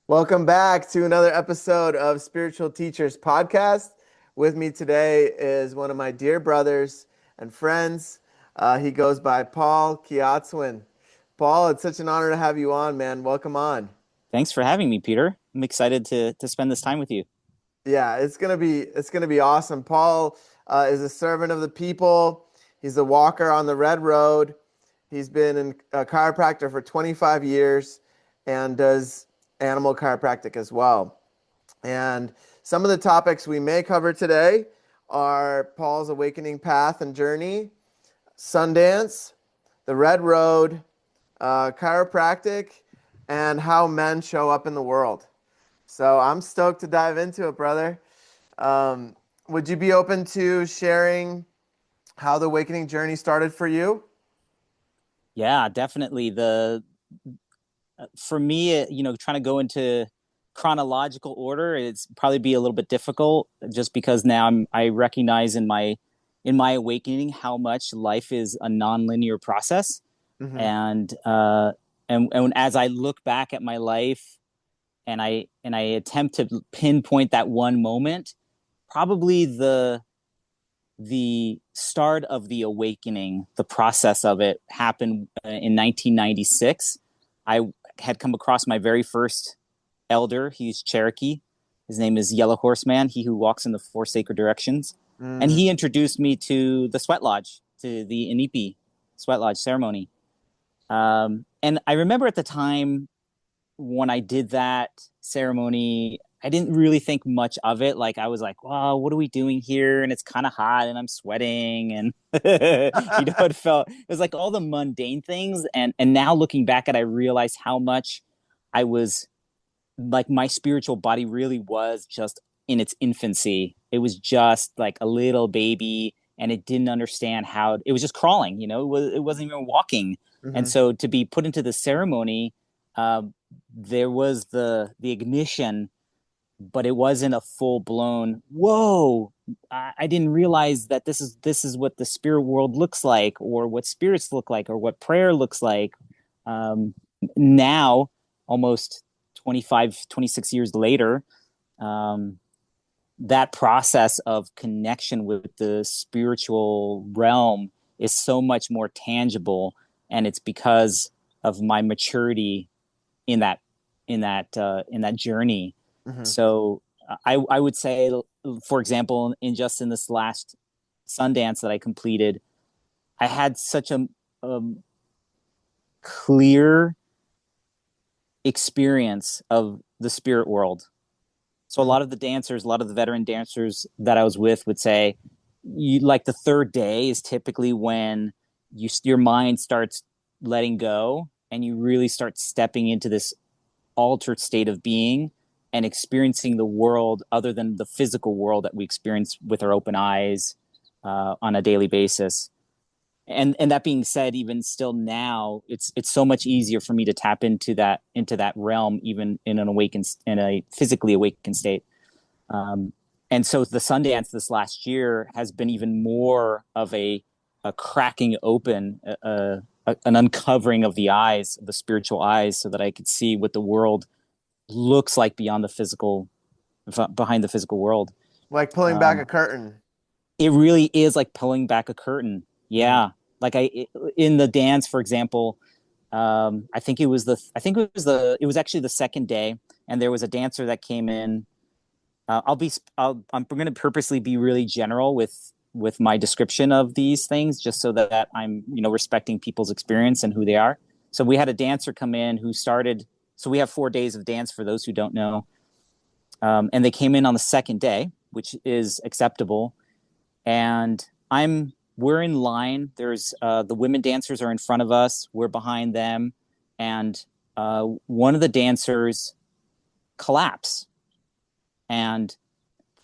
Welcome back to another episode of Spiritual Teachers Podcast. With me today is one of my dear brothers and friends. He goes by Paul Kiatswin. Paul, it's such an honor to have you on, man. Welcome on. Thanks for having me, Peter. I'm excited to spend this time with you. Yeah, it's gonna be awesome. Paul is a servant of the people. He's a walker on the red road. He's been a chiropractor for 25 years and does animal chiropractic as well. And some of the topics we may cover today are Paul's awakening path and journey, Sundance, the red road, chiropractic, and how men show up in the world. So I'm stoked to dive into it, brother. Um, would you be open to sharing how the awakening journey started for you? Yeah, definitely. The For me, trying to go into chronological order, it's probably be a little bit difficult just because now I recognize in my awakening how much life is a nonlinear process, Hmm. and as I look back at my life and I attempt to pinpoint that one moment, probably the start of the awakening, the process of it happened in 1996. I had come across my very first elder. He's Cherokee. His name is Yellow Horseman, he who walks in the four sacred directions. And Mm. he introduced me to the sweat lodge, to the Inipi sweat lodge ceremony. And I remember at the time when I did that ceremony, I didn't really think much of it. Like I was like, "Wow, what are we doing here?" And it's kind of hot, and I'm sweating, and it was like all the mundane things. And now looking back at, it, I realized how much I was like my spiritual body really was just in its infancy. It was just like a little baby, and it didn't understand how it was just crawling. It wasn't even walking. And Hmm. so to be put into the ceremony, uh, there was the ignition, but it wasn't a full blown whoa. I didn't realize that this is what the spirit world looks like, or what spirits look like, or what prayer looks like. Um, now almost 25, 26 years later, um, that process of connection with the spiritual realm is so much more tangible, and it's because of my maturity in that journey. Hmm. So I would say, for example, in this last Sundance that I completed, I had such a clear experience of the spirit world. So a lot of the dancers, a lot of the veteran dancers that I was with would say, you like the third day is typically when your mind starts letting go and you really start stepping into this altered state of being and experiencing the world other than the physical world that we experience with our open eyes on a daily basis. And that being said, even still now, it's so much easier for me to tap into that realm, even in a physically awakened state. Um, and so the Sundance this last year has been even more of a cracking open, an uncovering of the eyes, the spiritual eyes, so that I could see what the world looks like beyond the physical, behind the physical world. Like pulling back Um, a curtain. it really is like pulling back a curtain. Hmm. Yeah, like in the dance, for example, I think it was actually the second day, and there was a dancer that came in. I'm going to purposely be really general with my description of these things, just so that I'm respecting people's experience and who they are. So we had a dancer come in who started. So we have 4 days of dance for those who don't know, and they came in on the second day, which is acceptable. And we're in line. There's the women dancers are in front of us. We're behind them, and one of the dancers collapse. And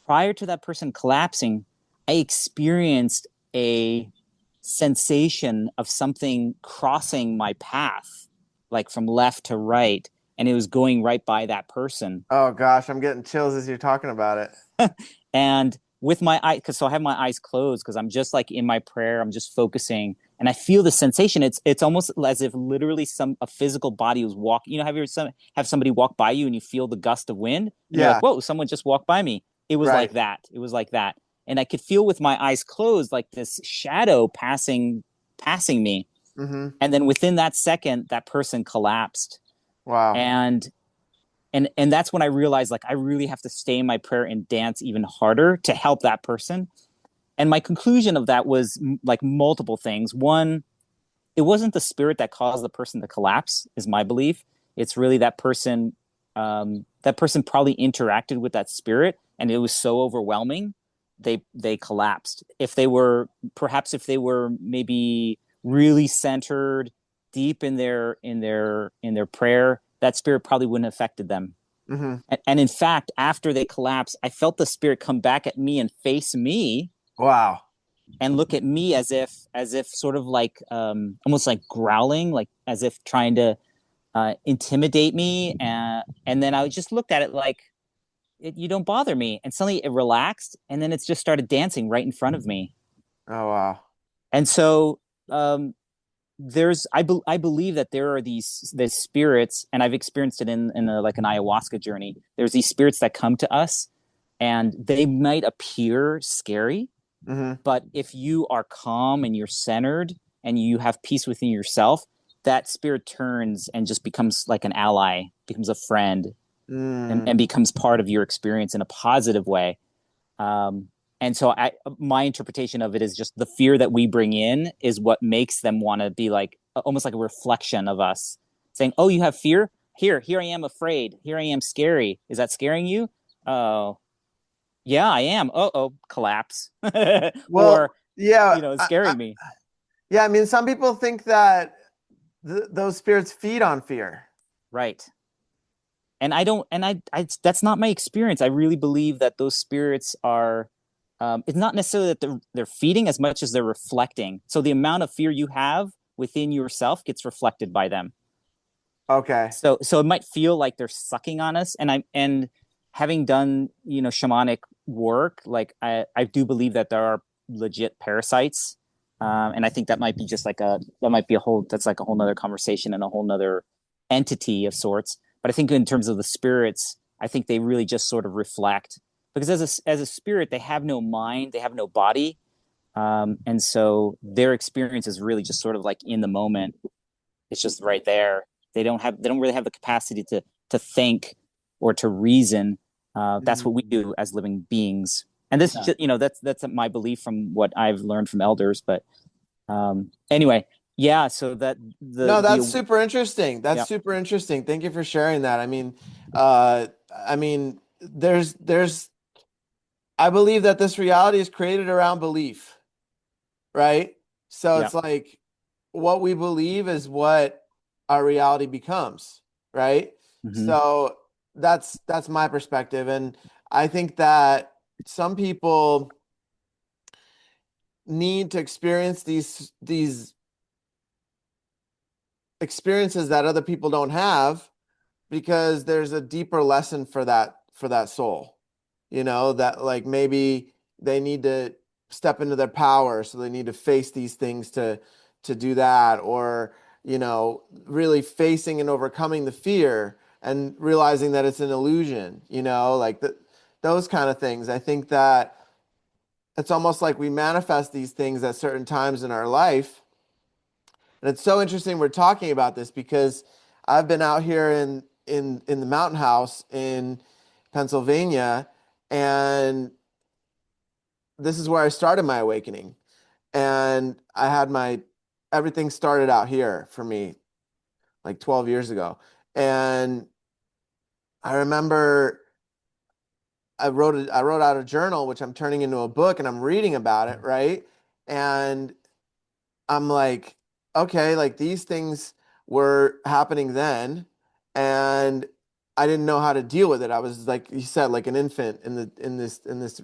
prior to that person collapsing, I experienced a sensation of something crossing my path, like from left to right, and it was going right by that person. Oh gosh, I'm getting chills as you're talking about it. And with my eye, because so I have my eyes closed because I'm just like in my prayer, I'm just focusing. and I feel the sensation. It's almost as if literally a physical body was walking. You know, have somebody walk by you and you feel the gust of wind and you're like, Yeah. whoa, someone just walked by me. It was like Right. that. It was like that. And I could feel with my eyes closed, like this shadow passing me. Mm-hmm. And then within that second, that person collapsed. Wow. And and that's when I realized like I really have to stay in my prayer and dance even harder to help that person. And my conclusion of that was like multiple things. One, it wasn't the spirit that caused the person to collapse, is my belief. It's really that person. That person probably interacted with that spirit, and it was so overwhelming, they collapsed. If they were maybe really centered, deep in their prayer, that spirit probably wouldn't have affected them. Mm-hmm. And in fact, after they collapsed, I felt the spirit come back at me and face me Wow. and look at me as if sort of like almost like growling, like as if trying to intimidate me, and then I just looked at it like you don't bother me, and suddenly it relaxed, and then it's just started dancing right in front of me. Oh, wow. And so um, I believe that there are these spirits, and I've experienced it in like an ayahuasca journey. There's these spirits that come to us, and they might appear scary, Mm-hmm. but if you are calm and you're centered and you have peace within yourself, that spirit turns and just becomes like an ally, becomes a friend, Mm. and becomes part of your experience in a positive way. Um, and so my interpretation of it is just the fear that we bring in is what makes them want to be like almost like a reflection of us, saying, "Oh, you have fear? Here I am afraid. Here I am scary. Is that scaring you? Oh, yeah, I am. Oh, collapse." Well, Or, yeah. it's scaring me. Yeah. I mean, some people think that those spirits feed on fear. Right. And I don't, and I, that's not my experience. I really believe that those spirits are, it's not necessarily that they're feeding as much as they're reflecting. So the amount of fear you have within yourself gets reflected by them. Okay. So it might feel like they're sucking on us. And having done, shamanic work, like I do believe that there are legit parasites. And I think that might be just like that's like a whole nother conversation and a whole nother entity of sorts. But I think in terms of the spirits, I think they really just sort of reflect, because as a spirit, they have no mind, they have no body. And so their experience is really just sort of like in the moment. It's just right there. They don't really have the capacity to think or to reason. That's what we Mm. do as living beings. And this, Yeah. that's my belief from what I've learned from elders. But anyway, yeah. So that No, that's the super interesting. That's yeah, super interesting. Thank you for sharing that. Uh, I mean, I believe that this reality is created around belief, right? So yeah. it's like what we believe is what our reality becomes, right? Hmm. So that's my perspective, and I think that some people need to experience these experiences that other people don't have because there's a deeper lesson for that soul. That like maybe they need to step into their power, so they need to face these things to do that, or really facing and overcoming the fear and realizing that it's an illusion, like those kind of things. I think that it's almost like we manifest these things at certain times in our life. And it's so interesting we're talking about this because I've been out here in the mountain house in Pennsylvania, and this is where I started my awakening. And I had my everything started out here for me like 12 years ago. And I remember I wrote out a journal which I'm turning into a book, and I'm reading about it, right? And I'm like, okay, like these things were happening then, and I didn't know how to deal with it. I was like you said, like an infant in this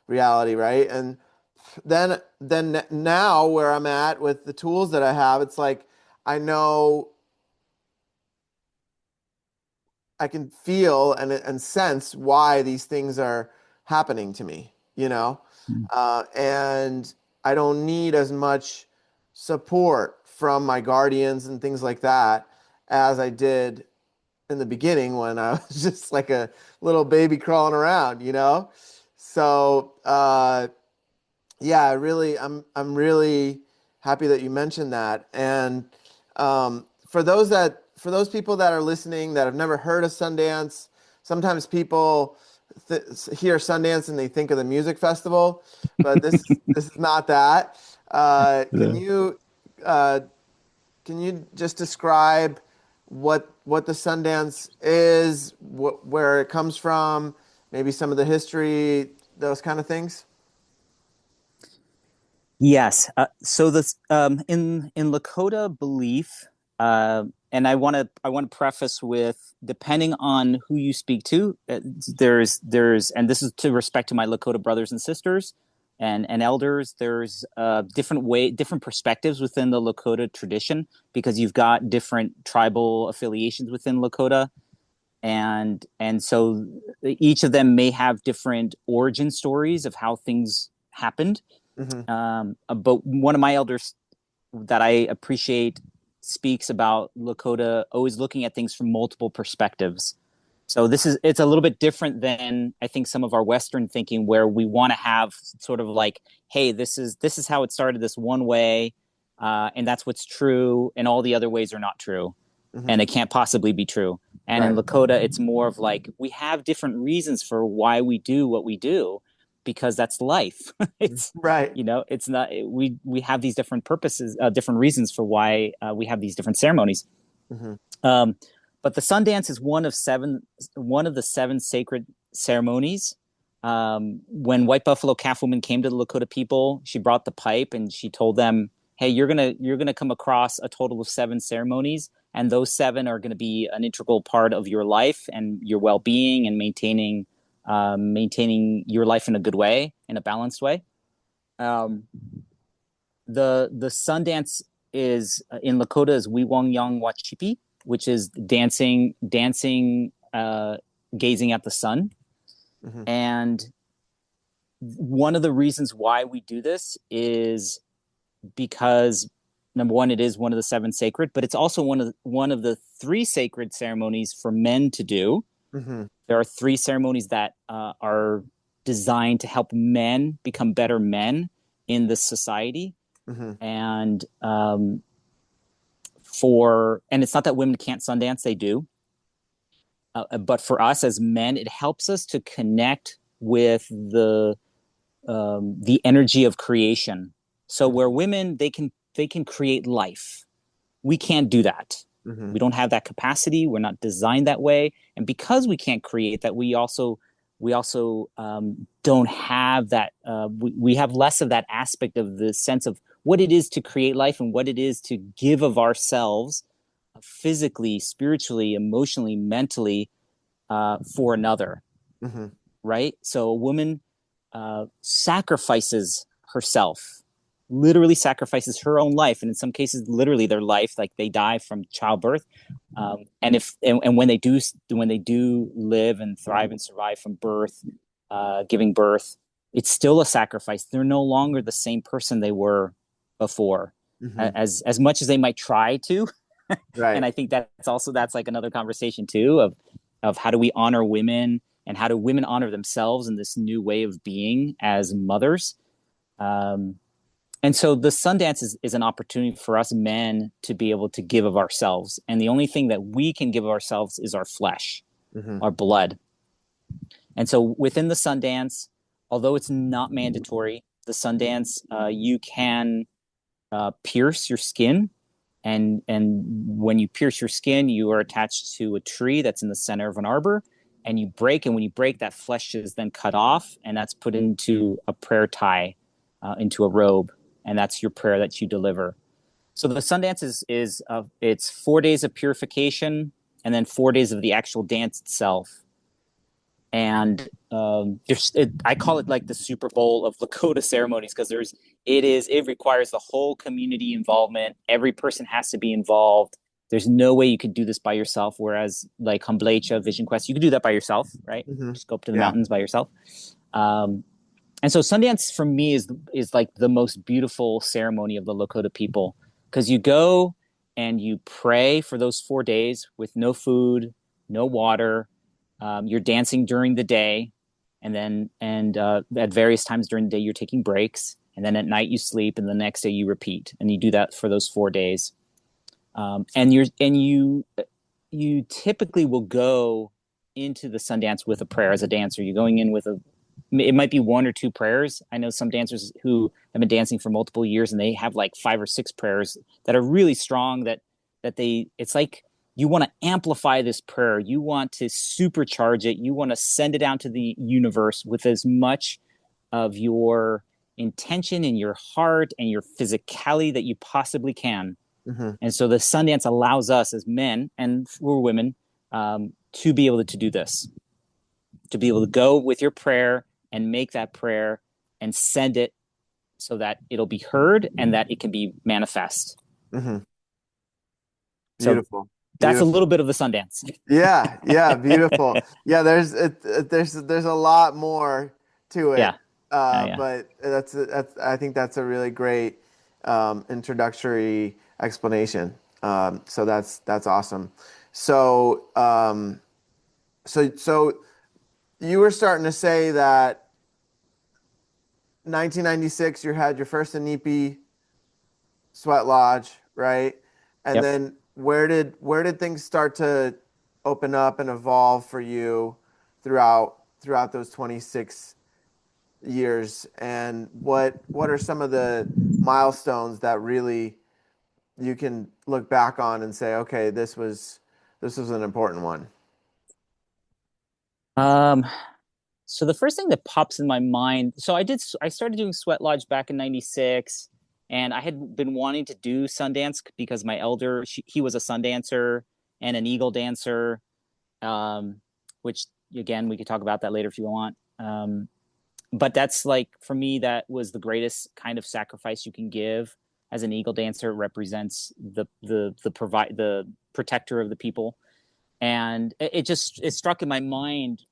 reality, right? And then now where I'm at with the tools that I have, it's like I know I can feel and sense why these things are happening to me, and I don't need as much support from my guardians and things like that as I did in the beginning when I was just like a little baby crawling around, you know? So, yeah, I'm really happy that you mentioned that. And for those people that are listening that have never heard of Sundance, sometimes people hear Sundance and they think of the music festival, but this is not that. Uh, can Yeah. you uh, can you just describe what the Sundance is, where it comes from, maybe some of the history, those kind of things? Yes. So this in Lakota belief, and I want to preface with depending on who you speak to, there's and this is to respect to my Lakota brothers and sisters and elders. There's different perspectives within the Lakota tradition because you've got different tribal affiliations within Lakota, and so each of them may have different origin stories of how things happened. Hmm. But one of my elders that I appreciate speaks about Lakota always looking at things from multiple perspectives. So it's a little bit different than I think some of our Western thinking, where we want to have sort of like, hey, this is how it started this one way, and that's what's true, and all the other ways are not true, Hmm. and it can't possibly be true. And in Right. Lakota, it's more of like we have different reasons for why we do what we do, because that's life. It's Right. it's not we have these different purposes, different reasons for why we have these different ceremonies. Hmm. Um, but the Sundance is one of the seven sacred ceremonies. When White Buffalo Calf Woman came to the Lakota people, she brought the pipe and she told them, "Hey, you're gonna come across a total of seven ceremonies, and those seven are going to be an integral part of your life and your well-being and maintaining your life in a good way, in a balanced way." Um, the Sundance is in Lakota is Wiwong Yang Wachipi, which is dancing, gazing at the sun. Hmm. And one of the reasons why we do this is because number one, it is one of the seven sacred, but it's also one of the three sacred ceremonies for men to do. Hmm. There are three ceremonies that are designed to help men become better men in this society. Hmm. And and it's not that women can't Sundance, they do. But for us as men, it helps us to connect with the energy of creation. So where women they can create life, we can't do that. Hmm. We don't have that capacity. We're not designed that way, and because we can't create that, we also don't have that. We have less of that aspect of the sense of what it is to create life and what it is to give of ourselves, physically, spiritually, emotionally, mentally, for another. Hmm. Right. So a woman sacrifices herself, literally sacrifices her own life, and in some cases, literally their life, like they die from childbirth. And when they do live and thrive and survive from birth, giving birth, it's still a sacrifice. They're no longer the same person they were before, Hmm. as much as they might try to. And Right. I think that's like another conversation too of how do we honor women and how do women honor themselves in this new way of being as mothers. Um, and so the Sundance is an opportunity for us men to be able to give of ourselves. And the only thing that we can give of ourselves is our flesh, Hmm. our blood. And so within the Sundance, although it's not mandatory, the Sundance, you can pierce your skin. And when you pierce your skin, you are attached to a tree that's in the center of an arbor, and you break. And when you break, that flesh is then cut off, and that's put into a prayer tie, into a robe, and that's your prayer that you deliver. So the Sundance is it's 4 days of purification, and then 4 days of the actual dance itself. And I call it like the Super Bowl of Lakota ceremonies, because it requires the whole community involvement. Every person has to be involved. There's no way you could do this by yourself. Whereas like Humblecha, Vision Quest, you could do that by yourself, right? Hmm. Just go up to the Yeah. mountains by yourself. Um, And so Sundance for me is like the most beautiful ceremony of the Lakota people, because you go and you pray for those 4 days with no food, no water. You're dancing during the day, and then at various times during the day you're taking breaks, and then at night you sleep, and the next day you repeat, and you do that for those 4 days. And you typically will go into the Sundance with a prayer as a dancer. You're going in with it might be one or two prayers. I know some dancers who have been dancing for multiple years and they have like 5 or 6 prayers that are really strong, it's like you want to amplify this prayer. You want to supercharge it. You want to send it out to the universe with as much of your intention and your heart and your physicality that you possibly can. Mm-hmm. And so the Sundance allows us as men and for women to be able to do this, to be able to go with your prayer and make that prayer and send it so that it'll be heard and that it can be manifest. Mm-hmm. So Beautiful. that's a Beautiful. little bit of the Sundance. Yeah, yeah, beautiful. Yeah, there's a lot more to Yeah. it, Yeah. but that's I think that's a really great introductory explanation. So that's awesome. So so you were starting to say that 1996 you had your first Inipi Sweat Lodge, right? And Yep. then where did things start to open up and evolve for you throughout those 26 years? And what are some of the milestones that really you can look back on and say, okay, this was an important one? Um, so the first thing that pops in my mind, I started doing Sweat Lodge back in 96, and I had been wanting to do Sundance because my elder, he was a Sundancer and an Eagle dancer, um, which again, we could talk about that later if you want. But that's like, for me, that was the greatest kind of sacrifice you can give as an Eagle dancer. It represents the protector of the people. And it struck in my mind,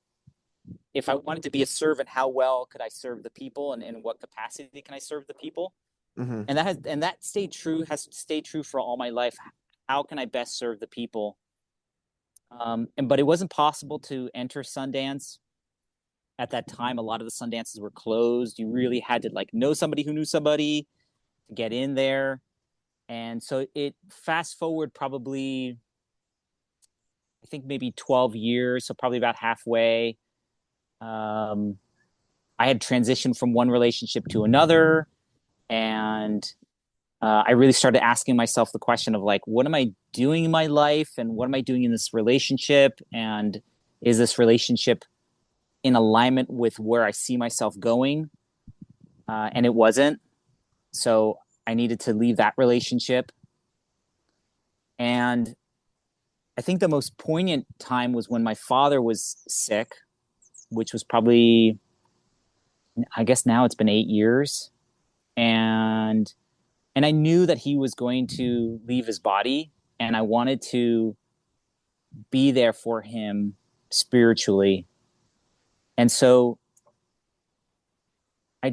if I wanted to be a servant, how well could I serve the people, and in what capacity can I serve the people? Mm-hmm. And that has stayed true for all my life. How can I best serve the people? But it wasn't possible to enter Sundance at that time. A lot of the Sundances were closed. You really had to like know somebody who knew somebody to get in there. And so it fast forward probably, I think maybe 12 years, so probably about halfway. Um, I had transitioned from one relationship to another, and I really started asking myself the question of like, what am I doing in my life, and what am I doing in this relationship, and is this relationship in alignment with where I see myself going? And it wasn't. So I needed to leave that relationship. And I think the most poignant time was when my father was sick, which was probably, I guess now it's been 8 years. And I knew that he was going to leave his body, and I wanted to be there for him spiritually. And so I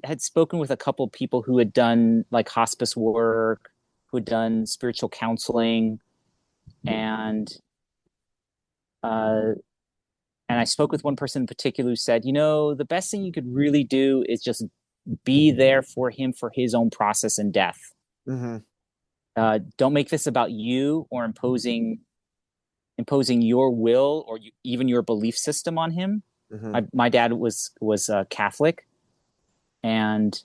had spoken with a couple of people who had done like hospice work, who had done spiritual counseling, and uh, I spoke with one person in particular who said, the best thing you could really do is just be there for him for his own process in death. Mm-hmm. Don't make this about you or imposing your will or even your belief system on him. Mm-hmm. My dad was Catholic, and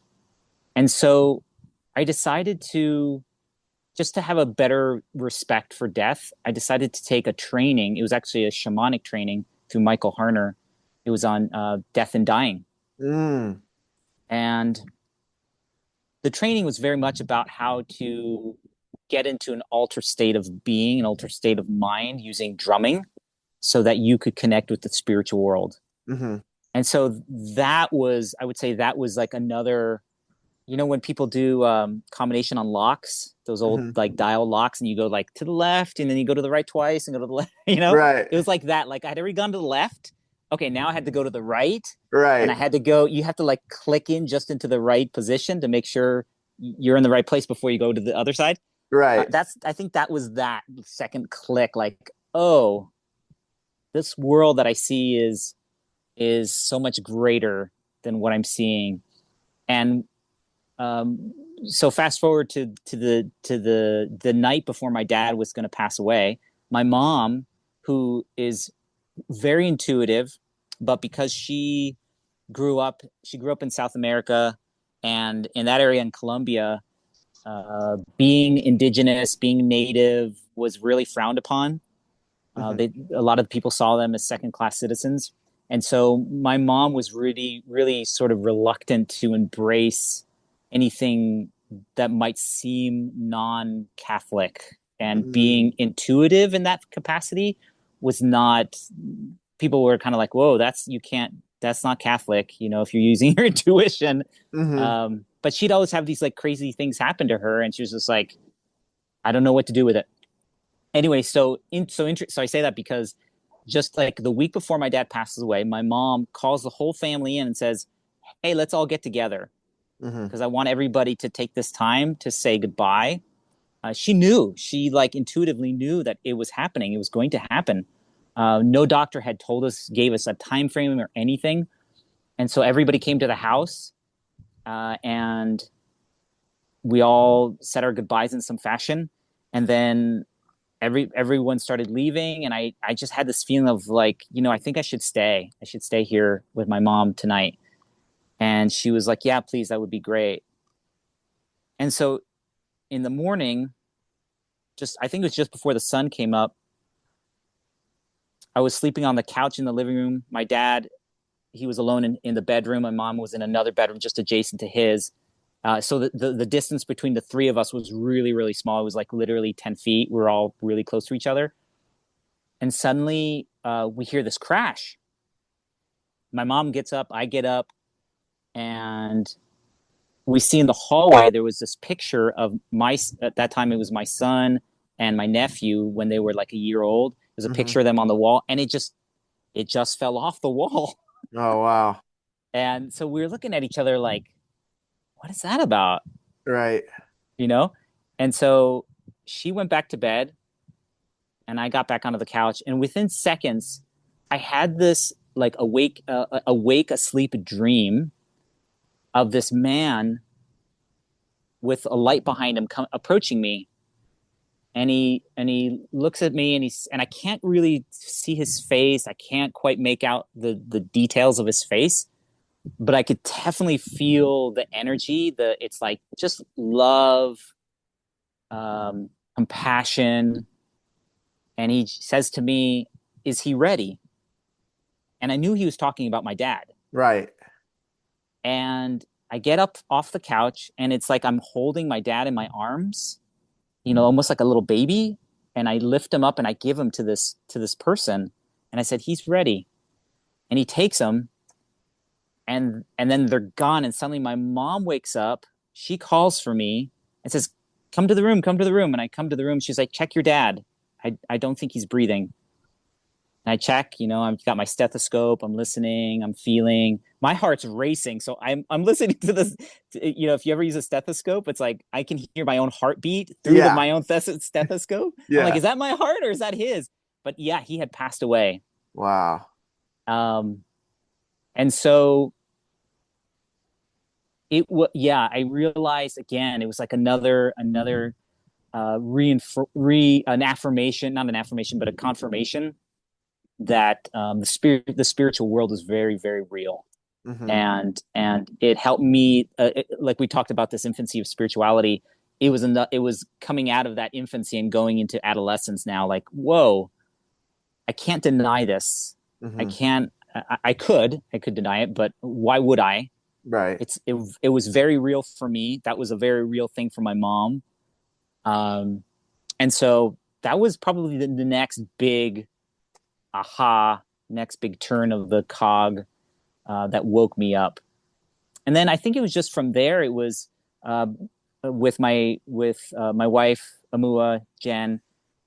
so I decided to, just to have a better respect for death, I decided to take a training. It was actually a shamanic training through Michael Harner. It was on death and dying. Mm. And the training was very much about how to get into an altered state of being, an altered state of mind using drumming so that you could connect with the spiritual world. Mm-hmm. And so I would say that was like another, when people do combination on locks, those old Mm-hmm. like dial locks, and you go like to the left and then you go to the right twice and go to the left, Right. it was like that. Like I'd already gone to the left, okay, now I had to go to the right, and I Right. had to go. You have to like click in just into the right position to make sure you're in the right place before you go to the other side. Right. I think that was that second click. Like, oh, this world that I see is so much greater than what I'm seeing. And um, so fast forward to the night before my dad was going to pass away. My mom, who is very intuitive, but because she grew up in South America, and in that area in Colombia, being indigenous, being native was really frowned upon. Mm-hmm. A lot of people saw them as second class citizens. And so my mom was really, really sort of reluctant to embrace anything that might seem non Catholic. And Mm-hmm. being intuitive in that capacity was not, people were kind of like, whoa, you can't, that's not Catholic, if you're using your intuition. Mm-hmm. But she'd always have these like crazy things happen to her. And she was just like, I don't know what to do with it. Anyway, so I say that because just like the week before my dad passes away, my mom calls the whole family in and says, "Hey, let's all get together Mm-hmm. because I want everybody to take this time to say goodbye." She like intuitively knew that it was happening. It was going to happen. No doctor had gave us a time frame or anything, and so everybody came to the house, and we all said our goodbyes in some fashion, and then everyone started leaving, and I just had this feeling of like, I think I should stay here with my mom tonight. And she was like, yeah, please, that would be great. And so in the morning, just I think it was just before the sun came up, I was sleeping on the couch in the living room. My dad, he was alone in the bedroom. My mom was in another bedroom just adjacent to his. So the distance between the three of us was really, really small. It was like literally 10 feet. We were all really close to each other. And suddenly we hear this crash. My mom gets up, I get up, and we see in the hallway there was this picture of at that time it was my son and my nephew when they were like a year old. There's a Mm-hmm. picture of them on the wall, and it just fell off the wall. Oh, wow. And so we were looking at each other like, what is that about? Right. You know? And so she went back to bed, and I got back onto the couch, and within seconds I had this like awake asleep dream of this man with a light behind him approaching me, and he looks at me, and I can't really see his face. I can't quite make out the details of his face, but I could definitely feel the energy. It's like just love, compassion. And he says to me, "Is he ready?" And I knew he was talking about my dad. Right. And I get up off the couch, and it's like I'm holding my dad in my arms, almost like a little baby. And I lift him up and I give him to this person. And I said, "He's ready." And he takes him, and then they're gone. And suddenly my mom wakes up. She calls for me and says, "Come to the room, come to the room." And I come to the room. She's like, "Check your dad. I don't think he's breathing." And I check, I've got my stethoscope, I'm listening, I'm feeling, my heart's racing. So I'm listening to this, if you ever use a stethoscope, it's like I can hear my own heartbeat through Yeah. my own stethoscope. I'm like, Yeah. is that my heart or is that his? But yeah, he had passed away. Wow. Um, and so yeah, I realized again, it was like another an affirmation, not an affirmation, but a confirmation that the spiritual world is very, very real. Mm-hmm. And it helped me, like we talked about this infancy of spirituality. It was coming out of that infancy and going into adolescence now, like, whoa, I can't deny this. I Mm-hmm. can't. I could deny it, but why would I? Right. It was very real for me. That was a very real thing for my mom. Um, and so that was probably the next big aha, next big turn of the cog that woke me up. And then I think it was just from there. It was uh, with my wife Amua Jen,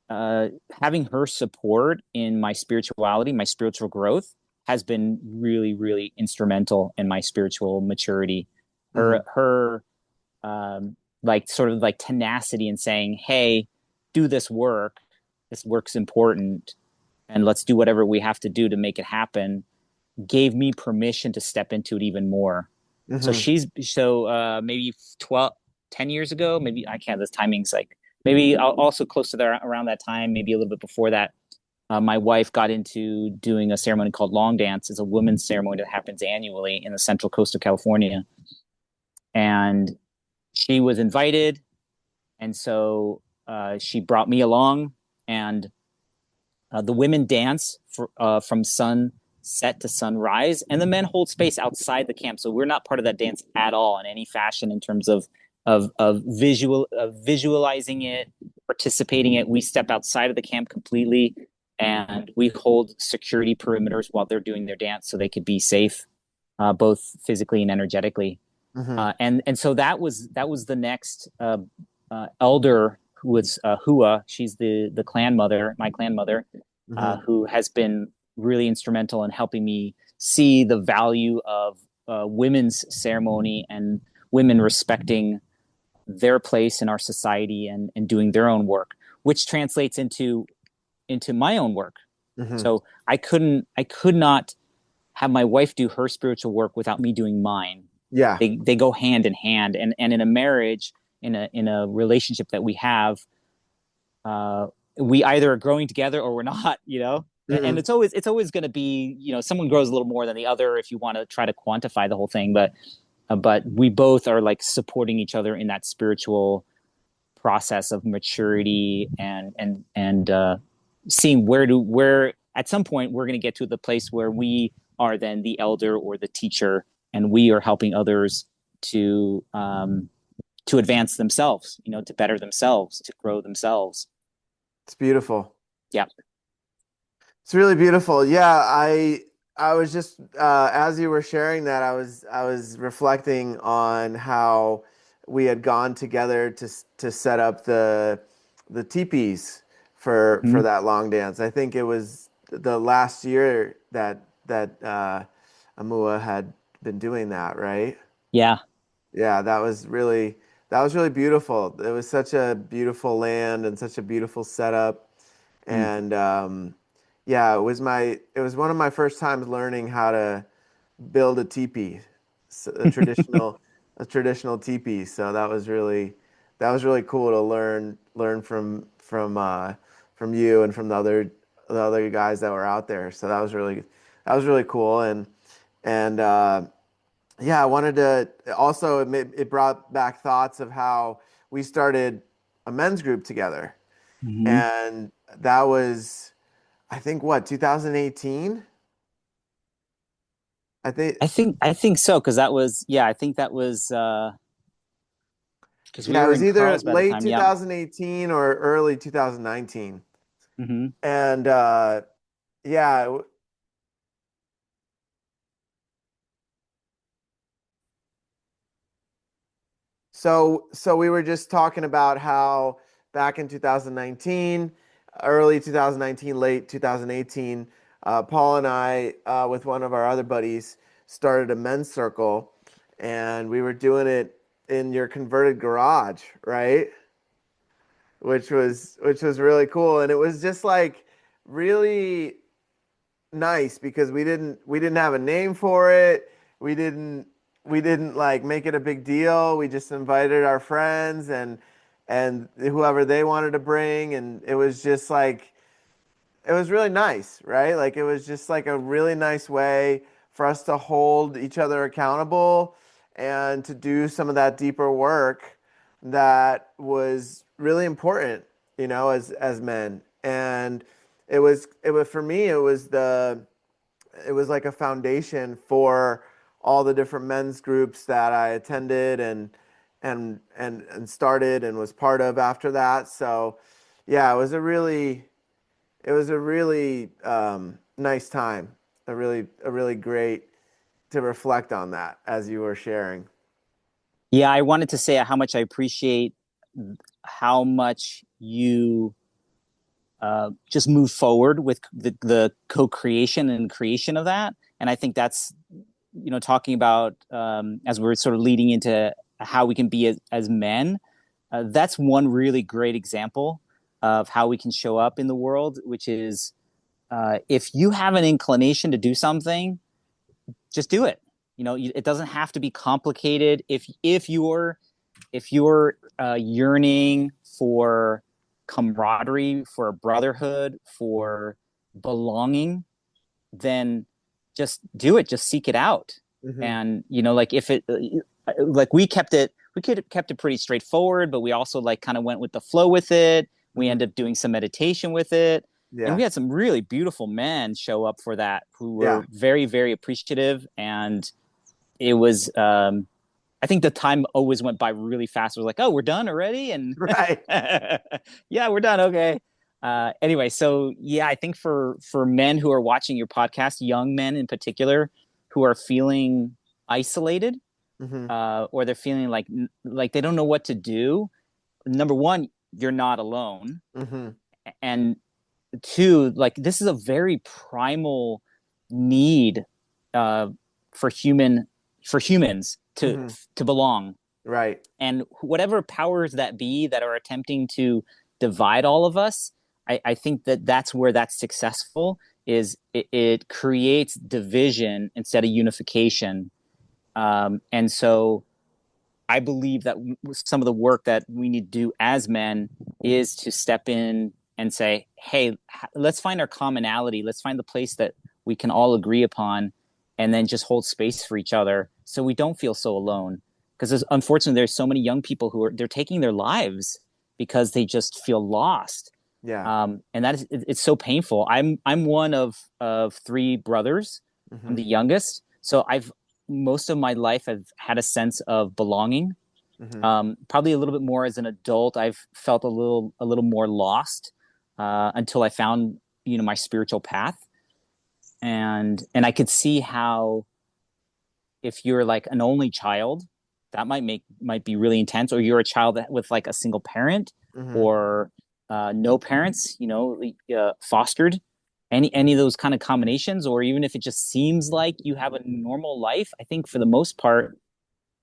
having her support in my spirituality, my spiritual growth, has been really, really instrumental in my spiritual maturity. Hmm. Her like sort of like tenacity in saying, "Hey, do this work. This work's important, and let's do whatever we have to do to make it happen," gave me permission to step into it even more. So Hmm. maybe 12, 10 years ago, maybe I can't, this timing's like maybe also close to there around that time, maybe a little bit before that. My wife got into doing a ceremony called Long Dance. It's a women's ceremony that happens annually in the central coast of California. And she was invited. And so she brought me along. And the women dance from sunset to sunrise, and the men hold space outside the camp. So we're not part of that dance at all in any fashion in terms of visualizing it, participating it. We step outside of the camp completely, and we hold security perimeters while they're doing their dance, so they could be safe, both physically and energetically. Hmm. And so that was the next elder, who was Hua. She's the clan mother, my clan mother, Hmm. who has been really instrumental in helping me see the value of women's ceremony and women respecting their place in our society and doing their own work, which translates into my own work. Hmm. So I could not have my wife do her spiritual work without me doing mine. Yeah. They go hand in hand, and in a marriage, in a relationship that we have, uh, we either are growing together or we're not, and Hmm. it's always going to be, someone grows a little more than the other if you want to try to quantify the whole thing, but we both are like supporting each other in that spiritual process of maturity and seeing where at some point we're going to get to the place where we are then the elder or the teacher, and we are helping others to advance themselves, to better themselves, to grow themselves. It's beautiful. Yeah. It's really beautiful. Yeah, I was just as you were sharing that, I was reflecting on how we had gone together to set up the teepees for Mm-hmm. that long dance. I think it was the last year that Amua had been doing that, right? Yeah. Yeah, that was really beautiful. It was such a beautiful land and such a beautiful setup. Mm. And yeah, it was one of my first times learning how to build a teepee, a traditional teepee. So that was really cool to learn from you and from the other guys that were out there. So that was really cool. And yeah, I wanted to also it brought back thoughts of how we started a men's group together, Mm-hmm. and that was I think what 2018. I think I think so, because that was, yeah, I think that was because we yeah, it were was in either Carlsbad at the late time. Yeah. 2018 or early 2019, Mm-hmm. and yeah, so we were just talking about how back in 2019, early 2019, late 2018, Paul and I, with one of our other buddies, started a men's circle, and we were doing it in your converted garage, right? Which was really cool, and it was just like really nice because we didn't have a name for it. We didn't we didn't like make it a big deal. We just invited our friends and whoever they wanted to bring, and it was just like it was really nice, right? Like it was just like a really nice way for us to hold each other accountable and to do some of that deeper work that was really important, as men. And it was for me it was like a foundation for all the different men's groups that I attended and started and was part of after that. So yeah, it was a really nice time, a really great to reflect on that as you were sharing. Yeah, I wanted to say how much I appreciate how much you just move forward with the co-creation and creation of that. And I think that's, talking about, as we're sort of leading into how we can be as men, that's one really great example of how we can show up in the world, which is, if you have an inclination to do something, just do it. It doesn't have to be complicated. If you're yearning for camaraderie, for brotherhood, for belonging, then just do it. Just seek it out. Mm-hmm. And like if it, like we kept it pretty straightforward, but we also like kind of went with the flow with it. We Mm-hmm. ended up doing some meditation with it. And Yeah. we had some really beautiful men show up for that who Yeah. were very, very appreciative. And it was, I think the time always went by really fast. It was like, oh, we're done already? And Right. yeah, we're done. Okay. Anyway, so yeah, I think for men who are watching your podcast, young men in particular, who are feeling isolated, Mm-hmm. or they're feeling like they don't know what to do. Number one, you're not alone, Mm-hmm. and two, like this is a very primal need, uh, for humans to Mm-hmm. to belong. Right. And whatever powers that be that are attempting to divide all of us, I think that's where that's successful. Is it creates division instead of unification. And so I believe that some of the work that we need to do as men is to step in and say, hey, let's find our commonality. Let's find the place that we can all agree upon, and then just hold space for each other so we don't feel so alone. Because unfortunately, there's so many young people who they're taking their lives because they just feel lost. Yeah. And that is, it's so painful. I'm one of three brothers. I'm Mm-hmm. the youngest. So most of my life I've had a sense of belonging. Mm-hmm. Probably a little bit more as an adult. I've felt a little more lost, until I found my spiritual path, and I could see how if you're like an only child, that might be really intense, or you're a child with like a single parent, Mm-hmm. or no parents, fostered, any of those kind of combinations, or even if it just seems like you have a normal life. I think for the most part,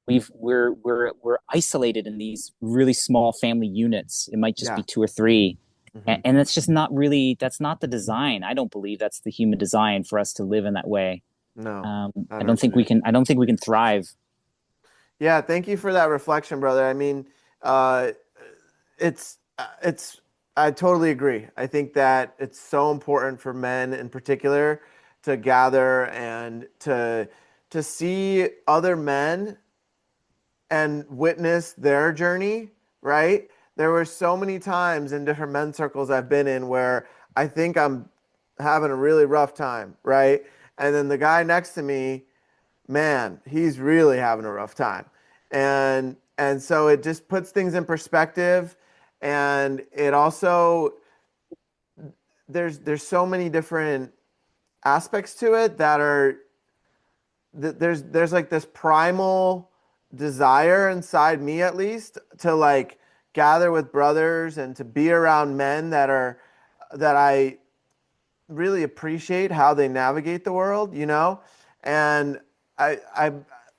we're isolated in these really small family units. It might just be Yeah. two or three, Mm-hmm. and that's just not really, that's not the design. I don't believe that's the human design for us to live in that way. No, I I don't don't think we agree. can. I don't think we can thrive. Yeah, thank you for that reflection, brother. I mean, uh, it's I totally agree. I think that it's so important for men in particular to gather and to see other men and witness their journey, right? There were so many times in different men's circles I've been in where I think I'm having a really rough time, right? And then the guy next to me, man, he's really having a rough time. And so it just puts things in perspective, and it also there's so many different aspects to it that are there's like this primal desire inside me, at least, to like gather with brothers and to be around men that I really appreciate how they navigate the world, and I I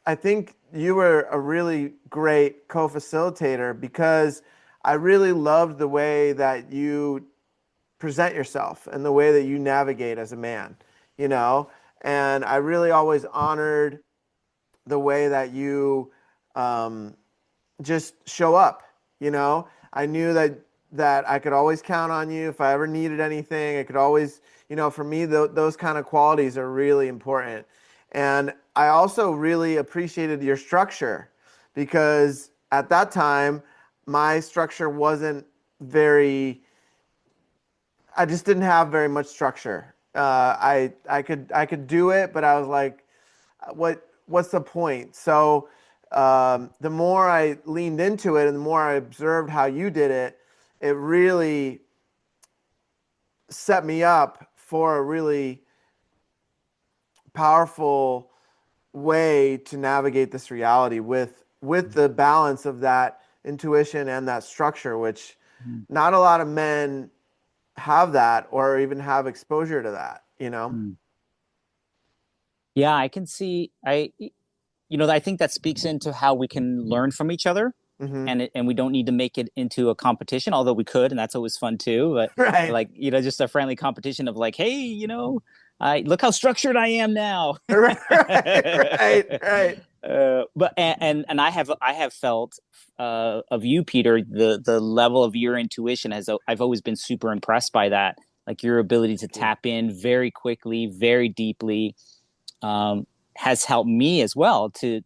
I think you were a really great co-facilitator because I really loved the way that you present yourself and the way that you navigate as a man, you know, and I really always honored the way that you um, just show up. I knew that I could always count on you if I ever needed anything. I could always, for me, those kind of qualities are really important. And I also really appreciated your structure because at that time, my structure wasn't very. I just didn't have very much structure. I could do it, but I was like, what's the point? So the more I leaned into it and the more I observed how you did it, it really set me up for a really powerful way to navigate this reality with the balance of that intuition and that structure, which not a lot of men have that or even have exposure to that, you know? Mm. Yeah, I can see. I think that speaks into how we can learn from each other, Hmm. and we don't need to make it into a competition, although we could, and that's always fun too. But Right. like, just a friendly competition of like, hey, I look how structured I am now. Right. But and I have felt of you, Peter, the level of your intuition has I've always been super impressed by that, like your ability to Thank you. tap in very quickly, very deeply, um, has helped me as well to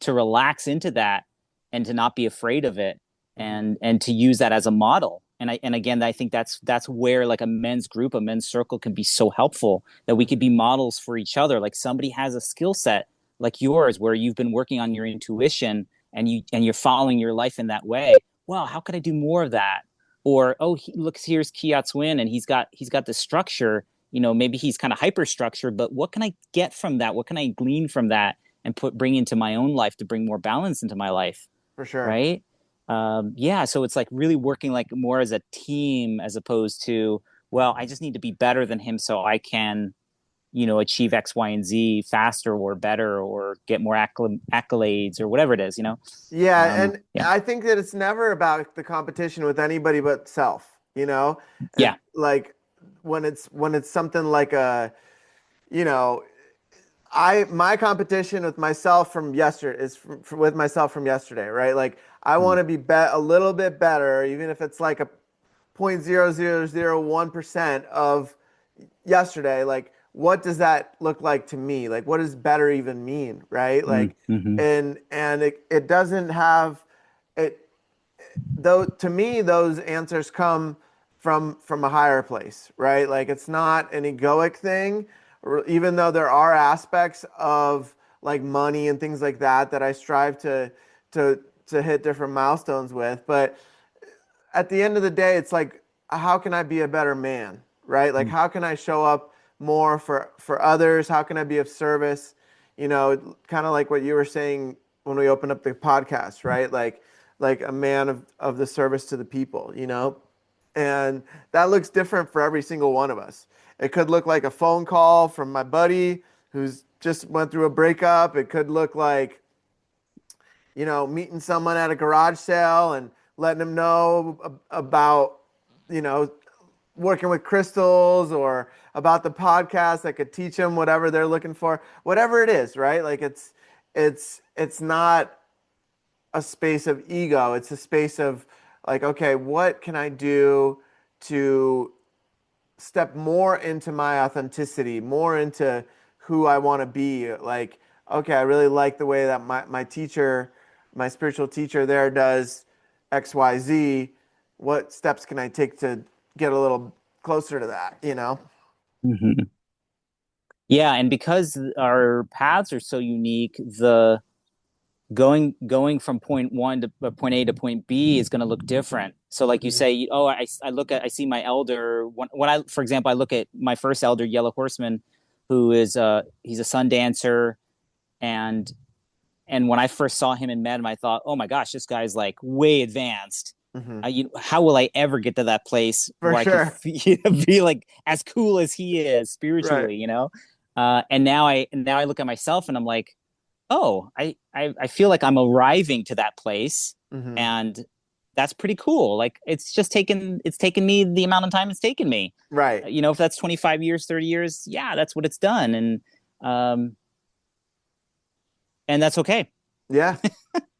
relax into that and to not be afraid of it, Hmm. and to use that as a model. And again, I think that's where like a men's group, a men's circle can be so helpful, that we could be models for each other. Like somebody has a skill set like yours where you've been working on your intuition, and you're following your life in that way. Wow, how could I do more of that? Or, oh, look, here's Kiat's win, and he's got the structure. Maybe he's kind of hyper structured, but what can I get from that? What can I glean from that and bring into my own life to bring more balance into my life? For sure. Right. Yeah. So it's like really working like more as a team, as opposed to, well, I just need to be better than him so I can, achieve X, Y, and Z faster or better, or get more accolades or whatever it is. Yeah, and Yeah. I think that it's never about the competition with anybody but self, you know? Yeah. Like when it's something like you know, I my competition with myself from yesterday is with myself from yesterday, right? Like I want Mm, to be a little bit better, even if it's like a 0.0001% of yesterday. Like what does that look like to me? Like what does better even mean, right? mm, Like mm-hmm, and it doesn't have it though. To me those answers come from a higher place, right? Like it's not an egoic thing, even though there are aspects of like money and things like that that I strive to to hit different milestones with. But at the end of the day, it's like, how can I be a better man, right? Like, mm, how can I show up more for others? How can I be of service? Kind of like what you were saying when we opened up the podcast, right? Like a man of the service to the people, and that looks different for every single one of us. It could look like a phone call from my buddy who's just went through a breakup. It could look like meeting someone at a garage sale and letting them know about, you know, working with crystals or about the podcast that could teach them whatever they're looking for, whatever it is, right? Like it's not a space of ego. It's a space of like, okay, what can I do to step more into my authenticity, more into who I want to be. Like, okay, I really like the way that my teacher, my spiritual teacher there does XYZ. What steps can I take to get a little closer to that? mm-hmm. Yeah, and because our paths are so unique, the going from point one to point A to point B is going to look different. So, like you Mhm. say, oh, I see my elder when I, for example, I look at my first elder, Yellow Horseman, who is he's a sun dancer, and when I first saw him and met him, I thought, oh my gosh, this guy's like way advanced. Mhm. How will I ever get to that place For where I can sure. be like as cool as he is Right. spiritually, and now I look at myself and I'm like, oh, I feel like I'm arriving to that place, Mhm. and that's pretty cool. Like it's taken me the amount of time it's taken me. Right. If that's 25 years, 30 years, yeah, that's what it's done, um, and that's okay. Yeah.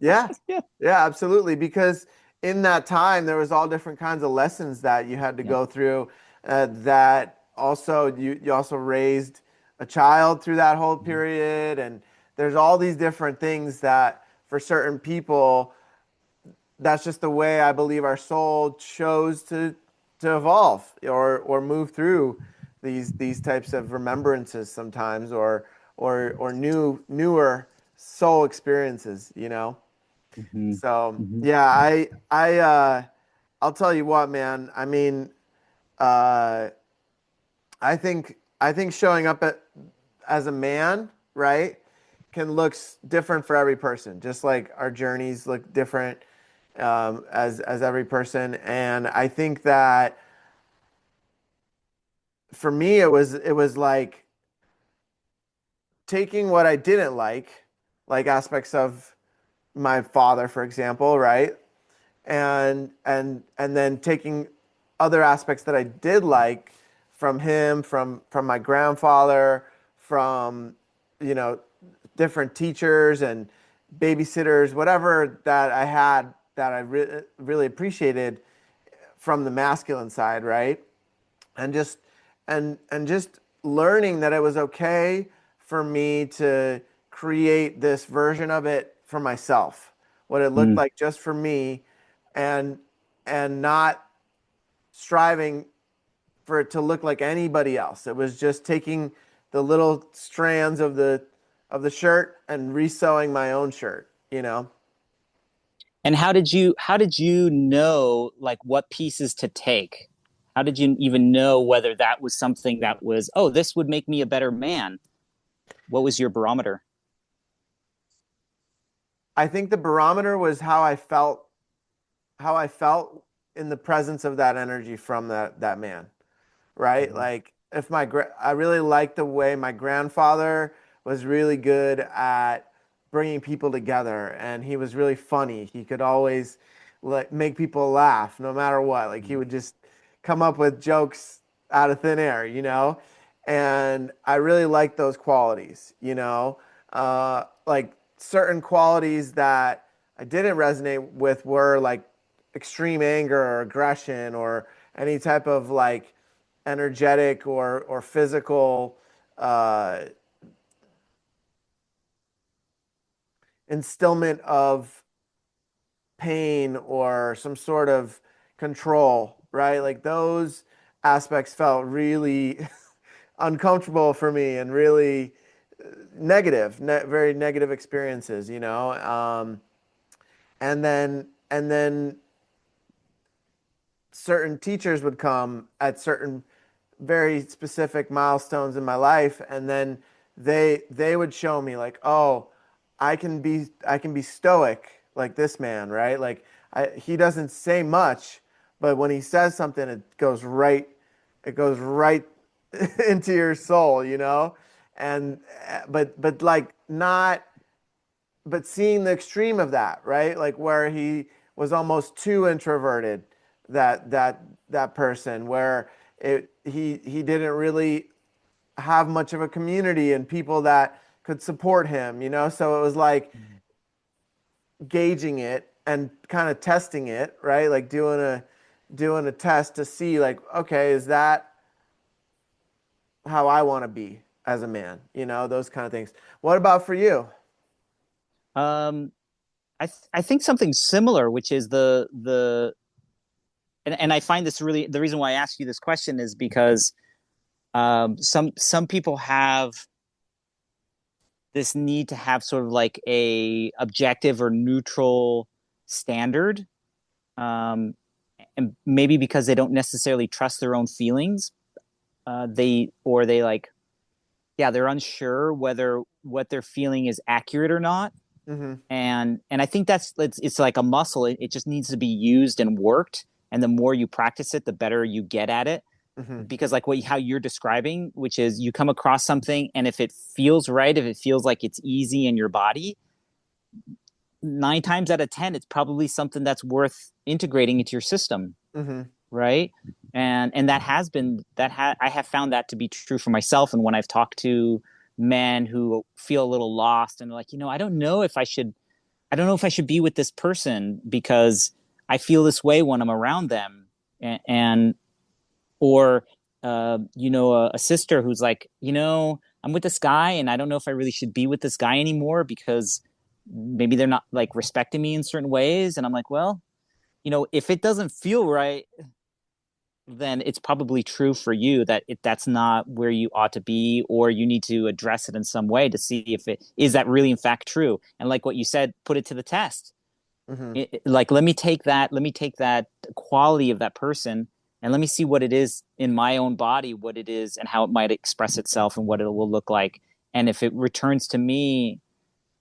Yeah. Yeah, Yeah, absolutely. Because in that time, there was all different kinds of lessons that you had to yeah, go through. That also you also raised a child through that whole period, and there's all these different things that for certain people, that's just the way I believe our soul chose to evolve or move through these types of remembrances sometimes or newer soul experiences. mm-hmm. So Mm-hmm. yeah, I'll tell you what, man. I mean, uh, I think showing up as a man, right, can look different for every person. Just like our journeys look different as every person, and I think that for me, it was like taking what I didn't like aspects of my father, for example, right? And then taking other aspects that I did like from him, from my grandfather, from you know different teachers and babysitters, whatever that I had that I really appreciated from the masculine side, right? And just learning that it was okay for me to create this version of it for myself, what it looked Mm. like just for me, and not striving for it to look like anybody else. It was just taking the little strands of the shirt and resewing my own shirt, you know. And how did you know like what pieces to take? How did you even know whether that was something that was, oh, this would make me a better man? What was your barometer? I think the barometer was how I felt in the presence of that energy from that man, right? Mhm. Like if I really liked the way my grandfather was really good at bringing people together, and he was really funny. He could always make people laugh no matter what. Like he would just come up with jokes out of thin air, you know? And I really liked those qualities, you know? Like certain qualities that I didn't resonate with were like extreme anger or aggression or any type of like energetic or physical uh, instillment of pain or some sort of control, right? Like those aspects felt really uncomfortable for me and really very negative experiences, you know. And then certain teachers would come at certain very specific milestones in my life, and then they would show me like, oh, I can be stoic like this man, right? Like he doesn't say much, but when he says something, it goes right into your soul, you know. And but like not but seeing the extreme of that, right? Like where he was almost too introverted, that person, where he didn't really have much of a community and people that could support him, you know? So it was like gauging it and kind of testing it, right? Like doing a test to see like, okay, is that how I want to be as a man? You know, those kind of things. What about for you? Um, I think something similar, which is the and I find this really the reason why I ask you this question is because some people have this need to have sort of like a objective or neutral standard, um, and maybe because they don't necessarily trust their own feelings, they like, yeah, they're unsure whether what they're feeling is accurate or not. Mm-hmm. And I think it's like a muscle. It just needs to be used and worked, and the more you practice it, the better you get at it. Mm-hmm. Because like how you're describing, which is you come across something, and if it feels right, if it feels like it's easy in your body, 9 times out of 10, it's probably something that's worth integrating into your system, Mm-hmm. right? And that has been I have found that to be true for myself. And when I've talked to men who feel a little lost and like, I don't know if I should be with this person because I feel this way when I'm around them, and or a sister who's like, I'm with this guy and I don't know if I really should be with this guy anymore because maybe they're not like respecting me in certain ways, and I'm like, well, if it doesn't feel right, then it's probably true for you that that's not where you ought to be, or you need to address it in some way to see if it is that really in fact true. And like what you said, put it to the test. Mm-hmm. Like let me take that quality of that person and let me see what it is in my own body, what it is and how it might express itself and what it will look like. And if it returns to me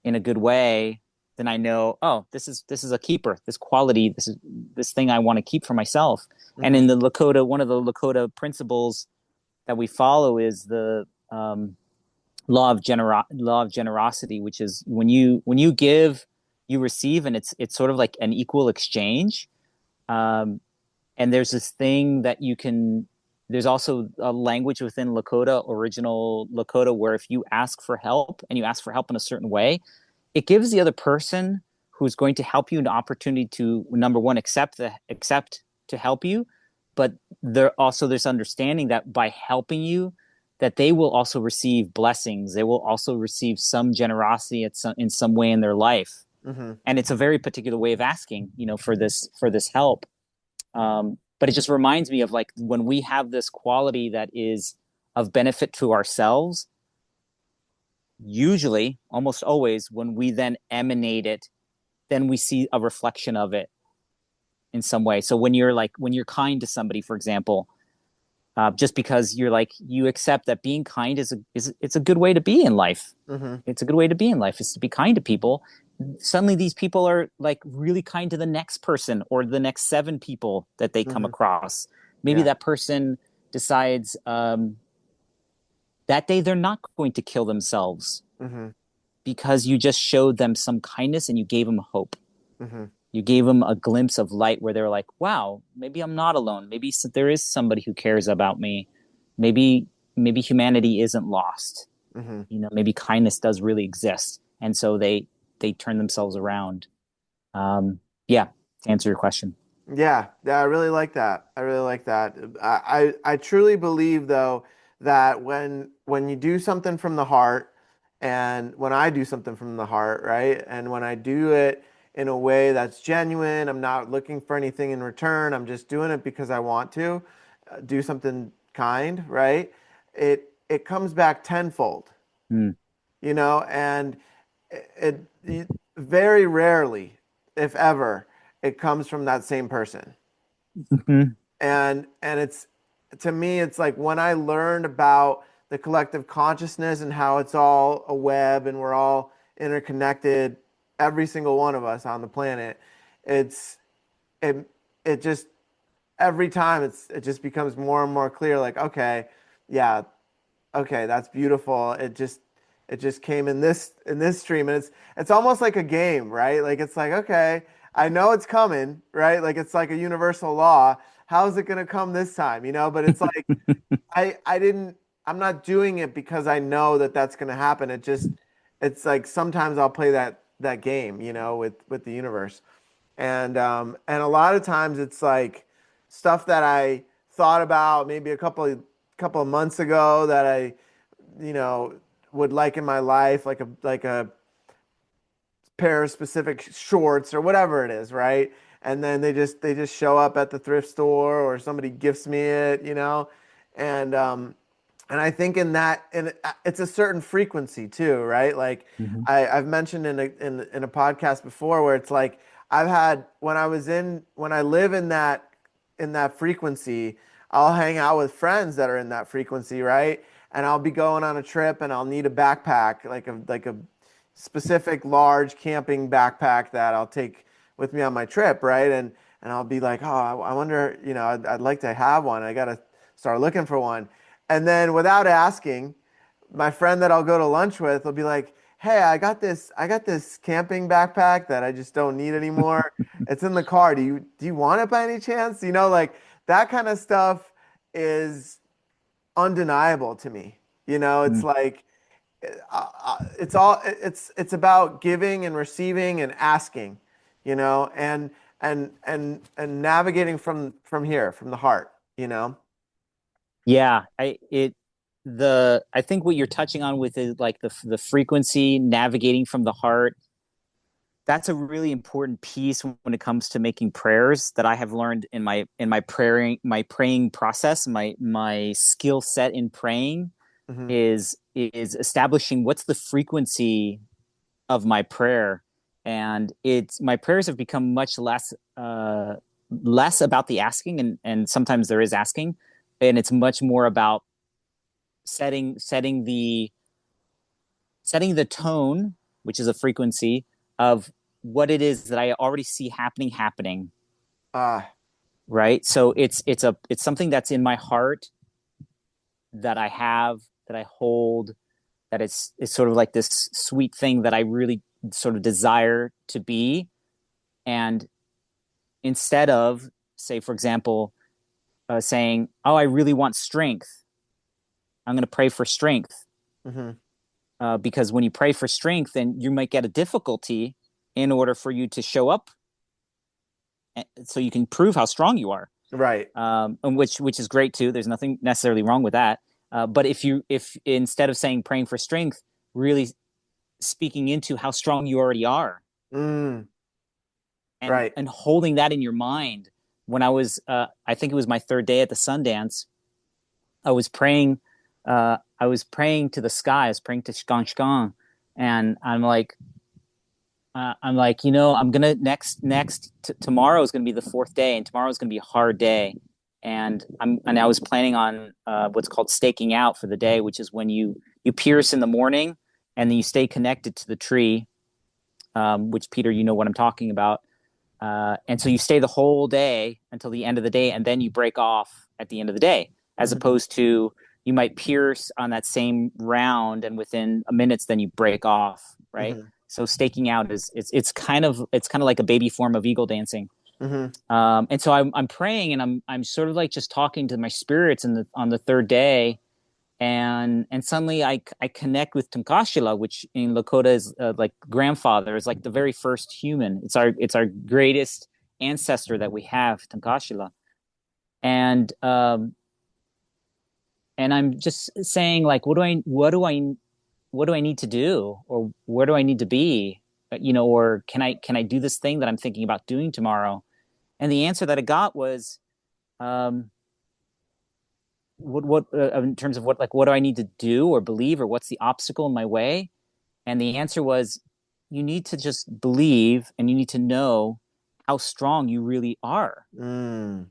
in a good way, then I know, oh, this is a keeper. This quality, this thing I want to keep for myself. And Mm-hmm. in the Lakota, one of the Lakota principles that we follow is the law of generosity, which is when you give, you receive, and it's sort of like an equal exchange. Um, and there's this thing that you can. There's also a language within Lakota, original Lakota, where if you ask for help and you ask for help in a certain way, it gives the other person who's going to help you an opportunity to, number one, accept to help you, but there's understanding that by helping you, that they will also receive blessings. They will also receive some generosity in some way in their life. Mm-hmm. And it's a very particular way of asking, for this help. But it just reminds me of like when we have this quality that is of benefit to ourselves, usually, almost always, when we then emanate it, then we see a reflection of it in some way. So when you're kind to somebody, for example, just because you accept that being kind is it's a good way to be in life. Mm-hmm. It's a good way to be in life, is to be kind to people. Suddenly these people are like really kind to the next person or the next 7 people that they come Mm-hmm. across. Maybe Yeah. that person decides that day they're not going to kill themselves Mm-hmm. because you just showed them some kindness and you gave them hope. Mm-hmm. You gave them a glimpse of light where they're like, wow, maybe I'm not alone. Maybe there is somebody who cares about me. Maybe humanity isn't lost. Mm-hmm. Maybe kindness does really exist. And so they turn themselves around. Yeah, to answer your question. Yeah, yeah, I really like that. I really like that. I truly believe though that when you do something from the heart, and when I do something from the heart, right? And when I do it in a way that's genuine, I'm not looking for anything in return. I'm just doing it because I want to do something kind, right? It comes back tenfold, Mm. and it very rarely, if ever, it comes from that same person. Mm-hmm. And it's, to me, it's like when I learned about the collective consciousness and how it's all a web and we're all interconnected, every single one of us on the planet, it's it it just, every time it just becomes more and more clear, like, okay, yeah, okay, that's beautiful. It just came in this stream, and it's almost like a game, right? Like it's like, okay, I know it's coming, right? Like it's like a universal law. How is it going to come this time? But it's like I didn't I'm not doing it because I know that that's going to happen. It's like sometimes I'll play that game, with the universe. And a lot of times it's like stuff that I thought about maybe a couple of months ago that I, you know, would like in my life, like a pair of specific shorts or whatever it is, right? And then they just show up at the thrift store or somebody gifts me it. And I think it's a certain frequency too, right? Like Mm-hmm. I've mentioned in a podcast before where it's like I've had when I live in that frequency, I'll hang out with friends that are in that frequency, right? And I'll be going on a trip and I'll need a backpack, like a specific large camping backpack that I'll take with me on my trip, right? And I'll be like, oh, I wonder, I'd like to have one. I gotta start looking for one. And then without asking, my friend that I'll go to lunch with will be like, "Hey, I got this camping backpack that I just don't need anymore. It's in the car. Do you want it by any chance?" Like that kind of stuff is undeniable to me. It's like it's about giving and receiving and asking, and navigating from here, from the heart. Yeah, I think what you're touching on with is like the frequency, navigating from the heart. That's a really important piece when it comes to making prayers that I have learned in my praying process. My skill set in praying Hmm. is establishing what's the frequency of my prayer. And it's my prayers have become much less about the asking, and sometimes there is asking, and it's much more about setting the tone, which is a frequency of what it is that I already see happening. Uh, Right. So it's something that's in my heart, that I have, that I hold, that it's sort of like this sweet thing that I really sort of desire to be. And instead of, say, for example, saying, "Oh, I really want strength," I'm going to pray for strength. Mm-hmm. Because when you pray for strength, then you might get a difficulty in order for you to show up, so you can prove how strong you are. Right. And which is great too. There's nothing necessarily wrong with that. But if instead of saying praying for strength, really speaking into how strong you already are, Mm. and Right. holding that in your mind. When I was, I think it was my third day at the Sundance, I was praying. I was praying to the sky. I was praying to Shkan Shkan, and I'm like, I'm gonna tomorrow is gonna be the fourth day, and tomorrow is gonna be a hard day, and I was planning on what's called staking out for the day, which is when you pierce in the morning, and then you stay connected to the tree, which Peter, you know what I'm talking about, and so you stay the whole day until the end of the day, and then you break off at the end of the day, as Mm-hmm. opposed to you might pierce on that same round, and within a minutes, then you break off, right? Mm-hmm. So staking out is it's kind of like a baby form of eagle dancing. Mm-hmm. And so I'm praying, and I'm sort of like just talking to my spirits on the third day, and suddenly I connect with Tunkashila, which in Lakota is like grandfather, is like the very first human. It's our greatest ancestor that we have, Tunkashila, and and I'm just saying, like, what do I need to do, or where do I need to be, or can I do this thing that I'm thinking about doing tomorrow? And the answer that I got was, um, what in terms of what do I need to do or believe, or what's the obstacle in my way? And the answer was, you need to just believe, and you need to know how strong you really are. Mm.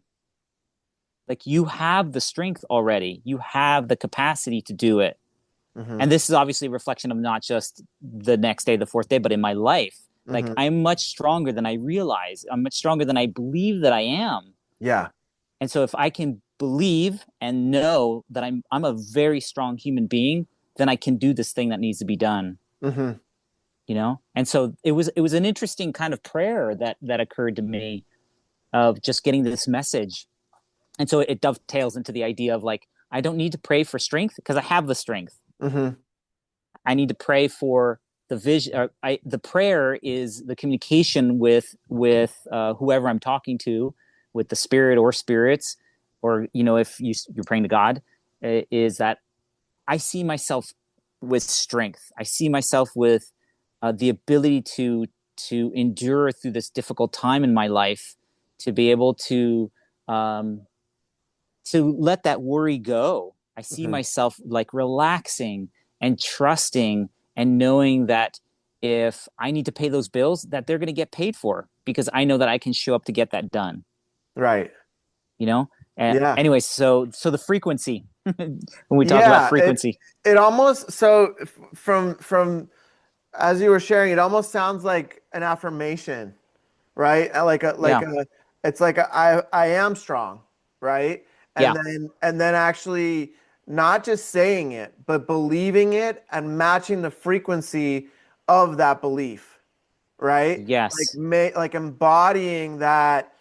Like, you have the strength already, you have the capacity to do it. Mm-hmm. And this is obviously a reflection of not just the next day, the fourth day, but in my life. Like, Mm-hmm. I'm much stronger than I realize. I'm much stronger than I believe that I am. Yeah. And so if I can believe and know that I'm a very strong human being, then I can do this thing that needs to be done. Mm-hmm. And so it was an interesting kind of prayer that occurred to me, of just getting this message. And so it dovetails into the idea of, like, I don't need to pray for strength because I have the strength. Mm-hmm. I need to pray for the vision. The prayer is the communication with whoever I'm talking to, with the spirit or spirits, or if you're praying to God, is that I see myself with strength. I see myself with the ability to endure through this difficult time in my life, to be able um, to let that worry go. I see Mm-hmm. myself like relaxing and trusting, and knowing that if I need to pay those bills, that they're going to get paid for, because I know that I can show up to get that done. Right. You know. Yeah. Anyway, so the frequency. When we talk about Yeah. frequency, It almost so from as you were sharing, it almost sounds like an affirmation, right? yeah, It's like I am strong, right? yeah, And then actually not just saying it, but believing it and matching the frequency of that belief, right? yes, Like embodying that,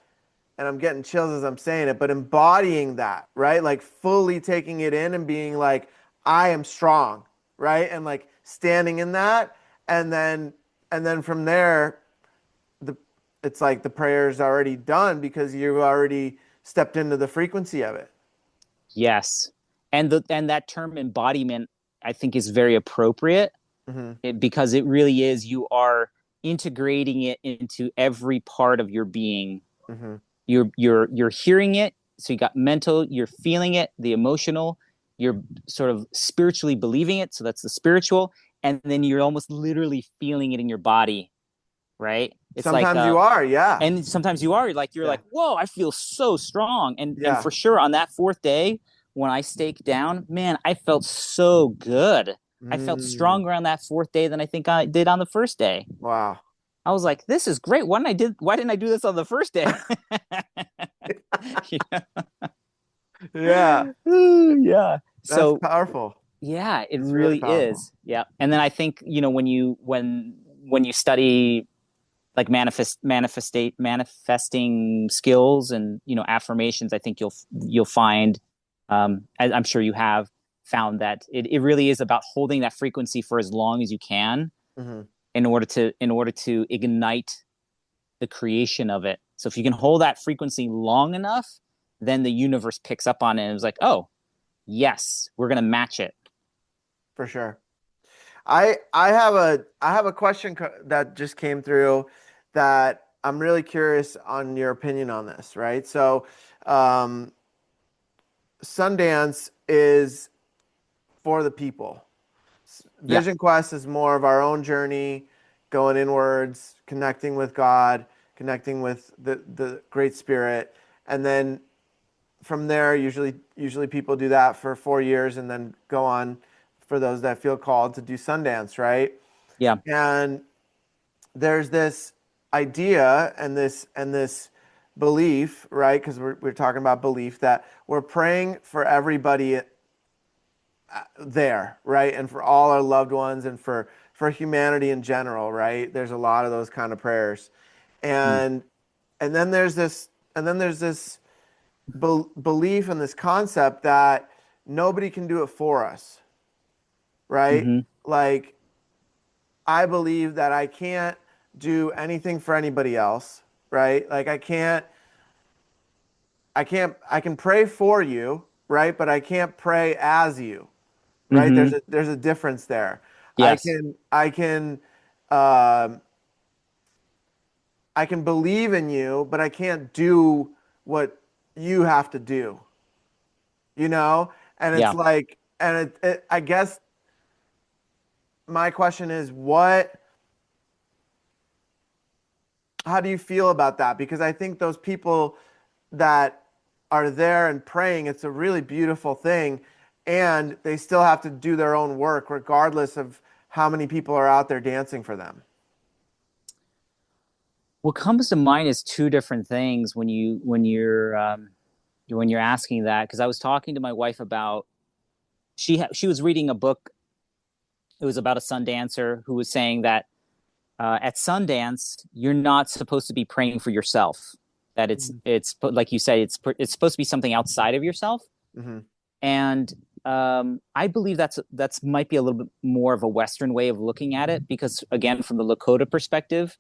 and I'm getting chills as I'm saying it, but embodying that, right? Like fully taking it in and being like, I am strong, right? And like standing in that, and then from there, the it's like the prayer's already done because you've already stepped into the frequency of it. yes. And that term embodiment, I think, is very appropriate, Mm-hmm. because it really is, you are integrating it into every part of your being. Mm-hmm. You're hearing it, so you got mental, you're feeling it, the emotional, you're sort of spiritually believing it, so that's the spiritual, and then you're almost literally feeling it in your body, right? It's like Sometimes you are, yeah. and sometimes you're Yeah. like, whoa, I feel so strong. And Yeah. for sure, on that fourth day, when I staked down, man, I felt so good. I felt Mm. stronger on that fourth day than I think I did on the first day. Wow. I was like, this is great. Why didn't I do this on the first day? Yeah. Yeah. That's So powerful. yeah, it It's really really powerful. is. Yeah. And then I think, when you study like manifesting skills and, affirmations, I think you'll find, as I'm sure you have found, that it really is about holding that frequency for as long as you can Hmm. in order to ignite the creation of it. So if you can hold that frequency long enough, then the universe picks up on it and is like, oh, yes, we're going to match it. For sure. I have a question that just came through that I'm really curious on your opinion on this, right? So, um, Sundance is for the people. Yeah. Vision Quest is more of our own journey, going inwards, connecting with God, connecting with the Great Spirit, and then from there, usually people do that for 4 years and then go on for those that feel called to do Sundance, right? Yeah. And there's this idea and this belief, right? Because we're talking about belief that we're praying for everybody there, right? And for all our loved ones and for humanity in general, right? There's a lot of those kind of prayers. Mm. And and then there's this belief in this concept that nobody can do it for us, right? Mm-hmm. Like I believe that I can't do anything for anybody else, right? Like I can pray for you, right? But I can't pray as you, right? Mm-hmm. There's a difference there. I Yes. can I can um I can believe in you, but I can't do what you have to do, you know? And it's Yeah. like, and I guess my question is, how do you feel about that? Because I think those people that are there and praying, it's a really beautiful thing. And they still have to do their own work, regardless of how many people are out there dancing for them. What comes to mind is two different things when you're asking that, because I was talking to my wife about she was reading a book. It was about a sun dancer who was saying that at Sundance, you're not supposed to be praying for yourself. That it's like you said, it's supposed to be something outside of yourself. Mm-hmm. And I believe that's might be a little bit more of a Western way of looking at it, because again, from the Lakota perspective,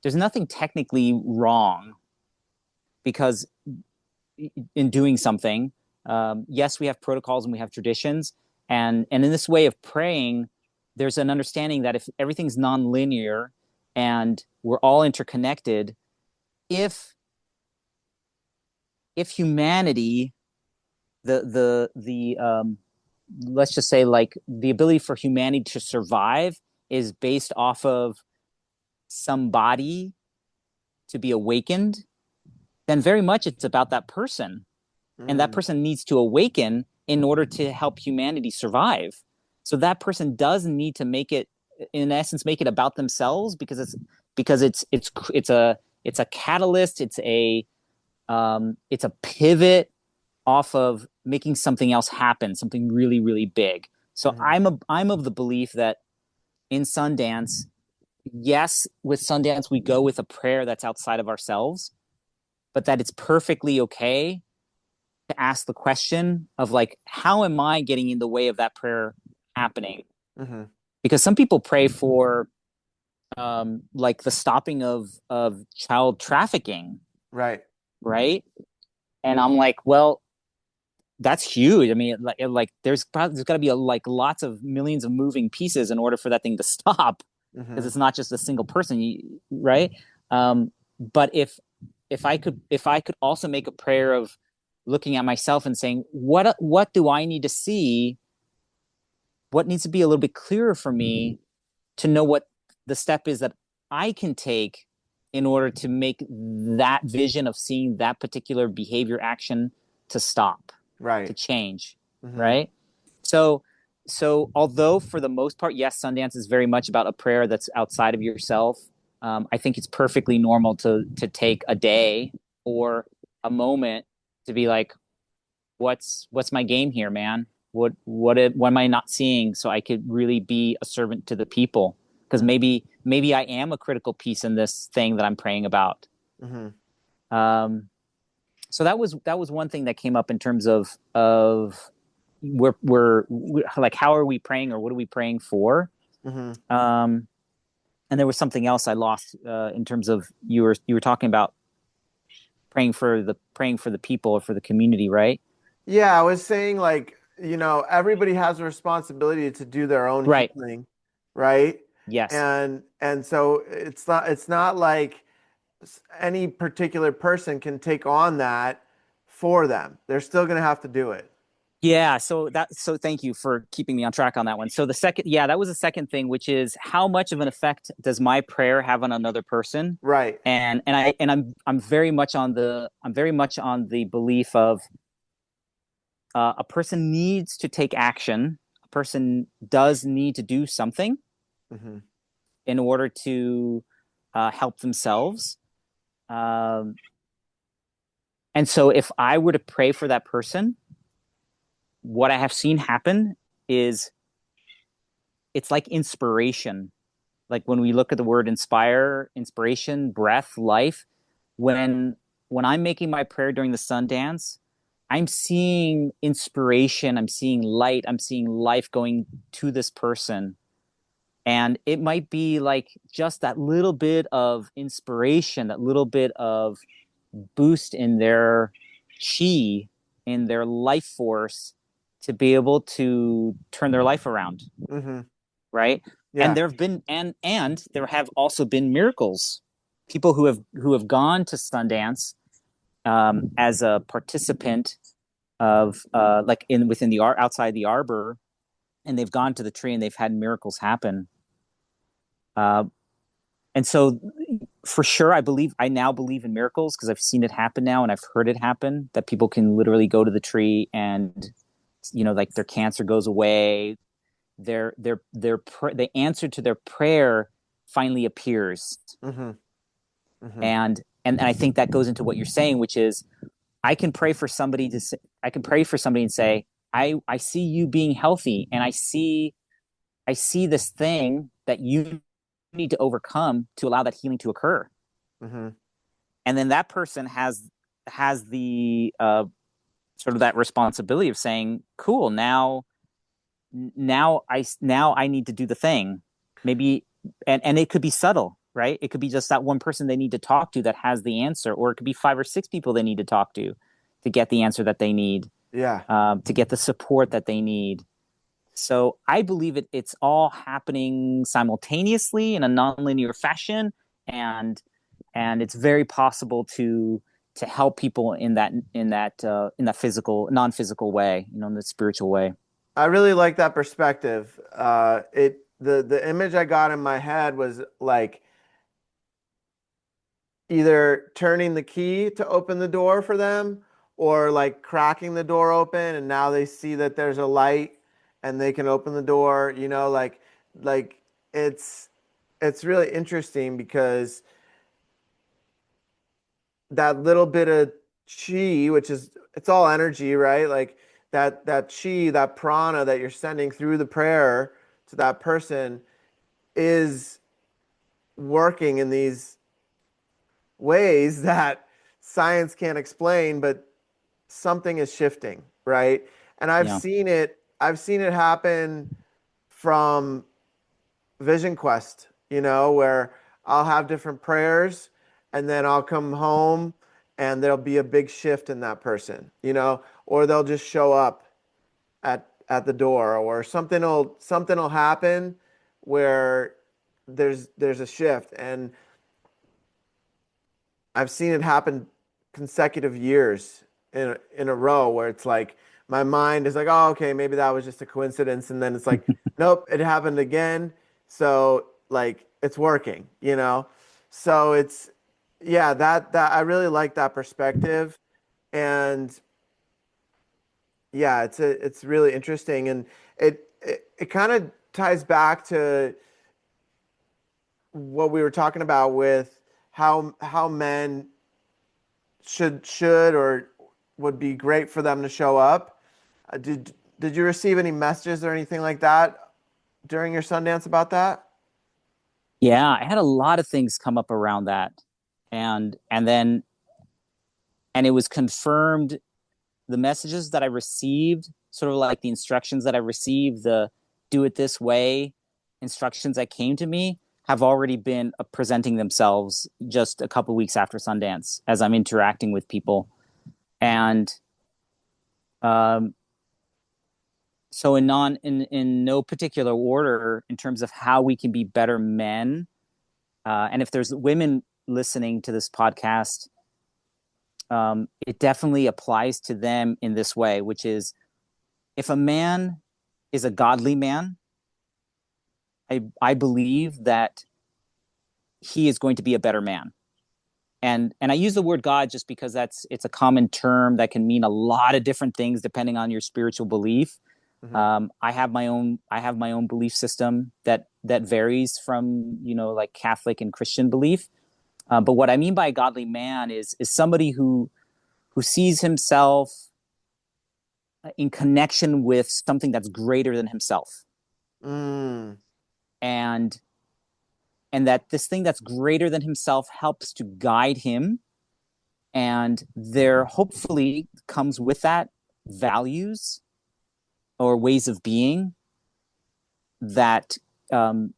there's nothing technically wrong, because in doing something, yes, we have protocols and we have traditions, and in this way of praying, there's an understanding that if everything's nonlinear and we're all interconnected, if humanity, the let's just say, like, the ability for humanity to survive is based off of somebody to be awakened, then very much it's about that person, and that Mm, person needs to awaken in order to help humanity survive. So that person does need to make it, in essence, make it about themselves, because it's a catalyst. It's a pivot off of making something else happen, something really, really big. So mm-hmm. I'm of the belief that in Sundance, yes, with Sundance we go with a prayer that's outside of ourselves, but that it's perfectly okay to ask the question of, like, how am I getting in the way of that prayer happening? Mm-hmm. Because some people pray for like the stopping of child trafficking, Right. right? And I'm like, well, that's huge. I mean, there's got to be like lots of millions of moving pieces in order for that thing to stop, because Mm-hmm. it's not just a single person, right? But if I could also make a prayer of looking at myself and saying, what do I need to see? What needs to be a little bit clearer for me to know what the step is that I can take in order to make that vision of seeing that particular behavior action to stop, to Right. change, Mm-hmm. right? So so although for the most part, yes, Sundance is very much about a prayer that's outside of yourself. I think it's perfectly normal to take a day or a moment to be like, what's my game here, man? what am I not seeing, so I could really be a servant to the people? Because maybe I am a critical piece in this thing that I'm praying about. Mm-hmm. Um, so that was one thing that came up in terms of we're like, how are we praying, or what are we praying for? Mm-hmm. Um, and there was something else I lost in terms of you were talking about praying for the people or for the community, right? Yeah, I was saying like, everybody has a responsibility to do their own Right. healing, right? Yes. And so it's not like any particular person can take on that for them. They're still going to have to do it. Yeah, so thank you for keeping me on track on that one. So the second, yeah, that was the second thing, which is how much of an effect does my prayer have on another person? Right. And I'm very much on the belief of a person needs to take action. A person does need to do something Hmm. in order to help themselves. Um, and so if I were to pray for that person, what I have seen happen is it's like inspiration. Like when we look at the word inspiration, breath, life, when I'm making my prayer during the Sundance, I'm seeing inspiration, I'm seeing light, I'm seeing life going to this person. And it might be like just that little bit of inspiration, that little bit of boost in their chi, in their life force, to be able to turn their life around, Hmm. right? And Yeah. there have also been miracles. People who have gone to Sundance as a participant of like in within the outside the arbor, and they've gone to the tree and they've had miracles happen. Uh, and so for sure, I now believe in miracles because I've seen it happen now and I've heard it happen, that people can literally go to the tree and like their cancer goes away, the answer to their prayer finally appears. Hmm. Hmm. And I think that goes into what you're saying, which is I can pray for somebody to say, I can pray for somebody and say, I see you being healthy, and I see this thing that you need to overcome to allow that healing to occur. Hmm. And then that person has the sort of that responsibility of saying, cool, now I need to do the thing. Maybe, and it could be subtle, right? It could be just that one person they need to talk to that has the answer, or it could be 5 or 6 people they need to talk to get the answer that they need, Yeah. to get the support that they need. So I believe it's all happening simultaneously in a nonlinear fashion, and it's very possible to help people in that physical, non-physical way, in the spiritual way. I really like that perspective. The image I got in my head was like either turning the key to open the door for them or like cracking the door open and now they see that there's a light and they can open the door, like it's it's really interesting because that little bit of chi, which is it's all energy, right? Like that chi, that prana that you're sending through the prayer to that person is working in these ways that science can't explain, but something is shifting, right? And Yeah. I've seen it happen from Vision Quest, where I'll have different prayers and then I'll come home and there'll be a big shift in that person, or they'll just show up at the door or something will happen where there's a shift. And I've seen it happen consecutive years in a row where it's like my mind is like, oh, okay, maybe that was just a coincidence, and then it's like, nope, it happened again. So like it's working. So it's yeah, that I really like that perspective, and yeah, it's really interesting, and it kind of ties back to what we were talking about with how men should or would be great for them to show up. Did you receive any messages or anything like that during your Sundance about that? Yeah, I had a lot of things come up around that. And then and it was confirmed, the messages that I received, sort of like the instructions that I received, the do it this way instructions that came to me have already been presenting themselves just a couple weeks after Sundance as I'm interacting with people. And um, so in no particular order in terms of how we can be better men. And if there's women listening to this podcast, it definitely applies to them in this way, which is if a man is a godly man, I believe that he is going to be a better man. And I use the word God just because it's a common term that can mean a lot of different things depending on your spiritual belief. Mm-hmm. I have my own belief system that varies from like Catholic and Christian belief. But what I mean by a godly man is somebody who sees himself in connection with something that's greater than himself, Mm. and that this thing that's greater than himself helps to guide him, and there hopefully comes with that values or ways of being that um,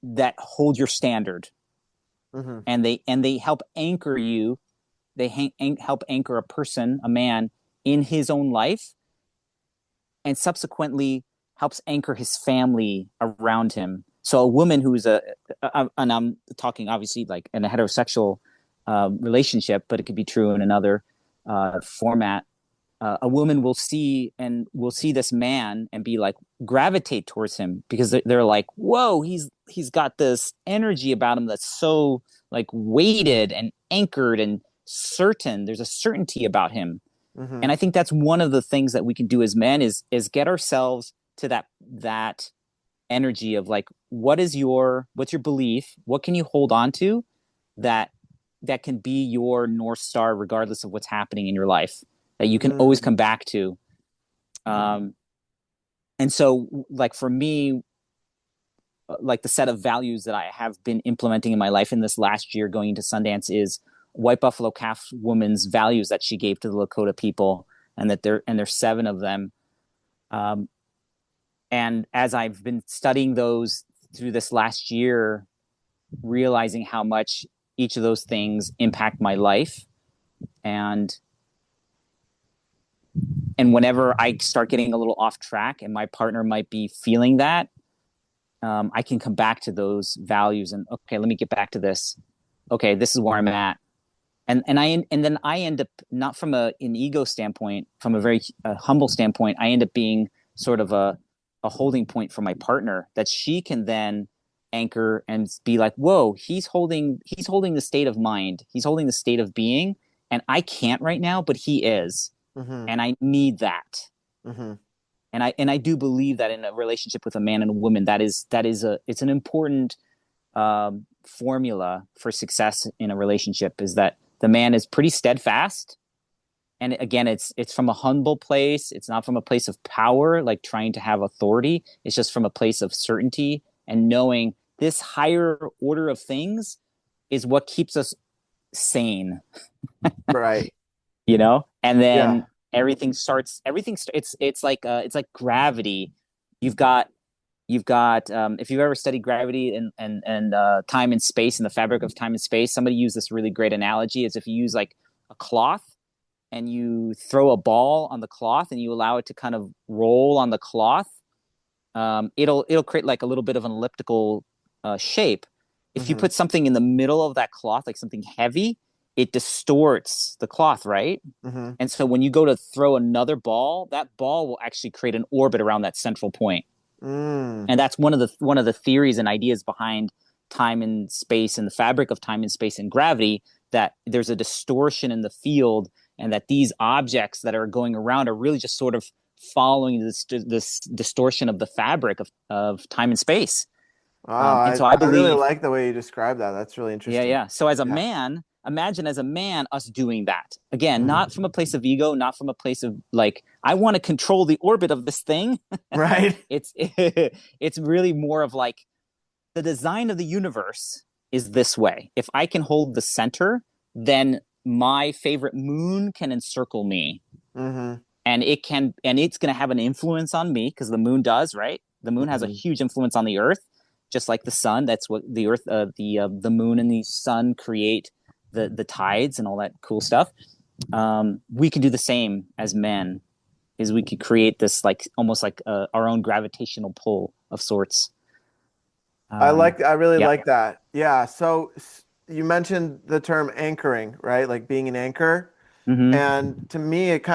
that hold your standard, Mm-hmm. and they help anchor you. Help anchor a person, a man, in his own life, and subsequently helps anchor his family around him. So a woman who's and I'm talking obviously like in a heterosexual relationship, but it could be true in another format. A woman will see this man and be like gravitate towards him because they're like, whoa, he's got this energy about him that's so like weighted and anchored and certain. There's a certainty about him. Mm-hmm. And I think that's one of the things that we can do as men is get ourselves to that energy of like, what's your belief? What can you hold on to that can be your North Star regardless of what's happening in your life, that you can always Mm. come back to. Um, and so like for me, like the set of values that I have been implementing in my life in this last year going into Sundance is White Buffalo Calf woman's values that she gave to the Lakota people, and that there's 7 of them. Um, and as I've been studying those through this last year, realizing how much each of those things impact my life, and whenever I start getting a little off track and my partner might be feeling that, I can come back to those values and, okay, let me get back to this. Okay, this is where I'm at. And then I end up, not from an ego standpoint, from a very humble standpoint, I end up being sort of a holding point for my partner, that she can then anchor and be like, whoa, he's holding the state of mind, he's holding the state of being, and I can't right now, but he is, Mm-hmm. and I need that. Mm-hmm. And I do believe that in a relationship with a man and a woman, it's an important formula for success in a relationship, is that the man is pretty steadfast, and again, it's from a humble place. It's not from a place of power, like trying to have authority. It's just from a place of certainty and knowing this higher order of things is what keeps us sane. Right. And Yeah. then it's like gravity. You've got if you've ever studied gravity and time and space, and the fabric of time and space, somebody used this really great analogy, as if you use like a cloth and you throw a ball on the cloth and you allow it to kind of roll on the cloth. It'll create like a little bit of an elliptical shape. If you Mm-hmm. put something in the middle of that cloth, like something heavy, it distorts the cloth, right? Mm-hmm. And so when you go to throw another ball, that ball will actually create an orbit around that central point. Mm. And that's one of the theories and ideas behind time and space, and the fabric of time and space and gravity, that there's a distortion in the field, and that these objects that are going around are really just sort of following this distortion of the fabric of time and space. Wow, And so I I really believe, like the way you describe that. That's really yeah, interesting. yeah. So as a Yeah. man, imagine as a man us doing that again, Mhm. not from a place of ego, not from a place of like I want to control the orbit of this thing. Right. It's it's really more of like the design of the universe is this way. If I can hold the center, then my favorite moon can encircle me, Mhm. and it's going to have an influence on me because the moon does, right? The moon has a Mhm. huge influence on the earth, just like the sun. That's what the earth, the moon and the sun create the tides and all that cool stuff. We can do the same as men. Is we could create this like almost like our own gravitational pull of sorts. I really Yeah. like that. Yeah. So you mentioned the term anchoring, right? Like being an anchor. Mm-hmm. And to me, it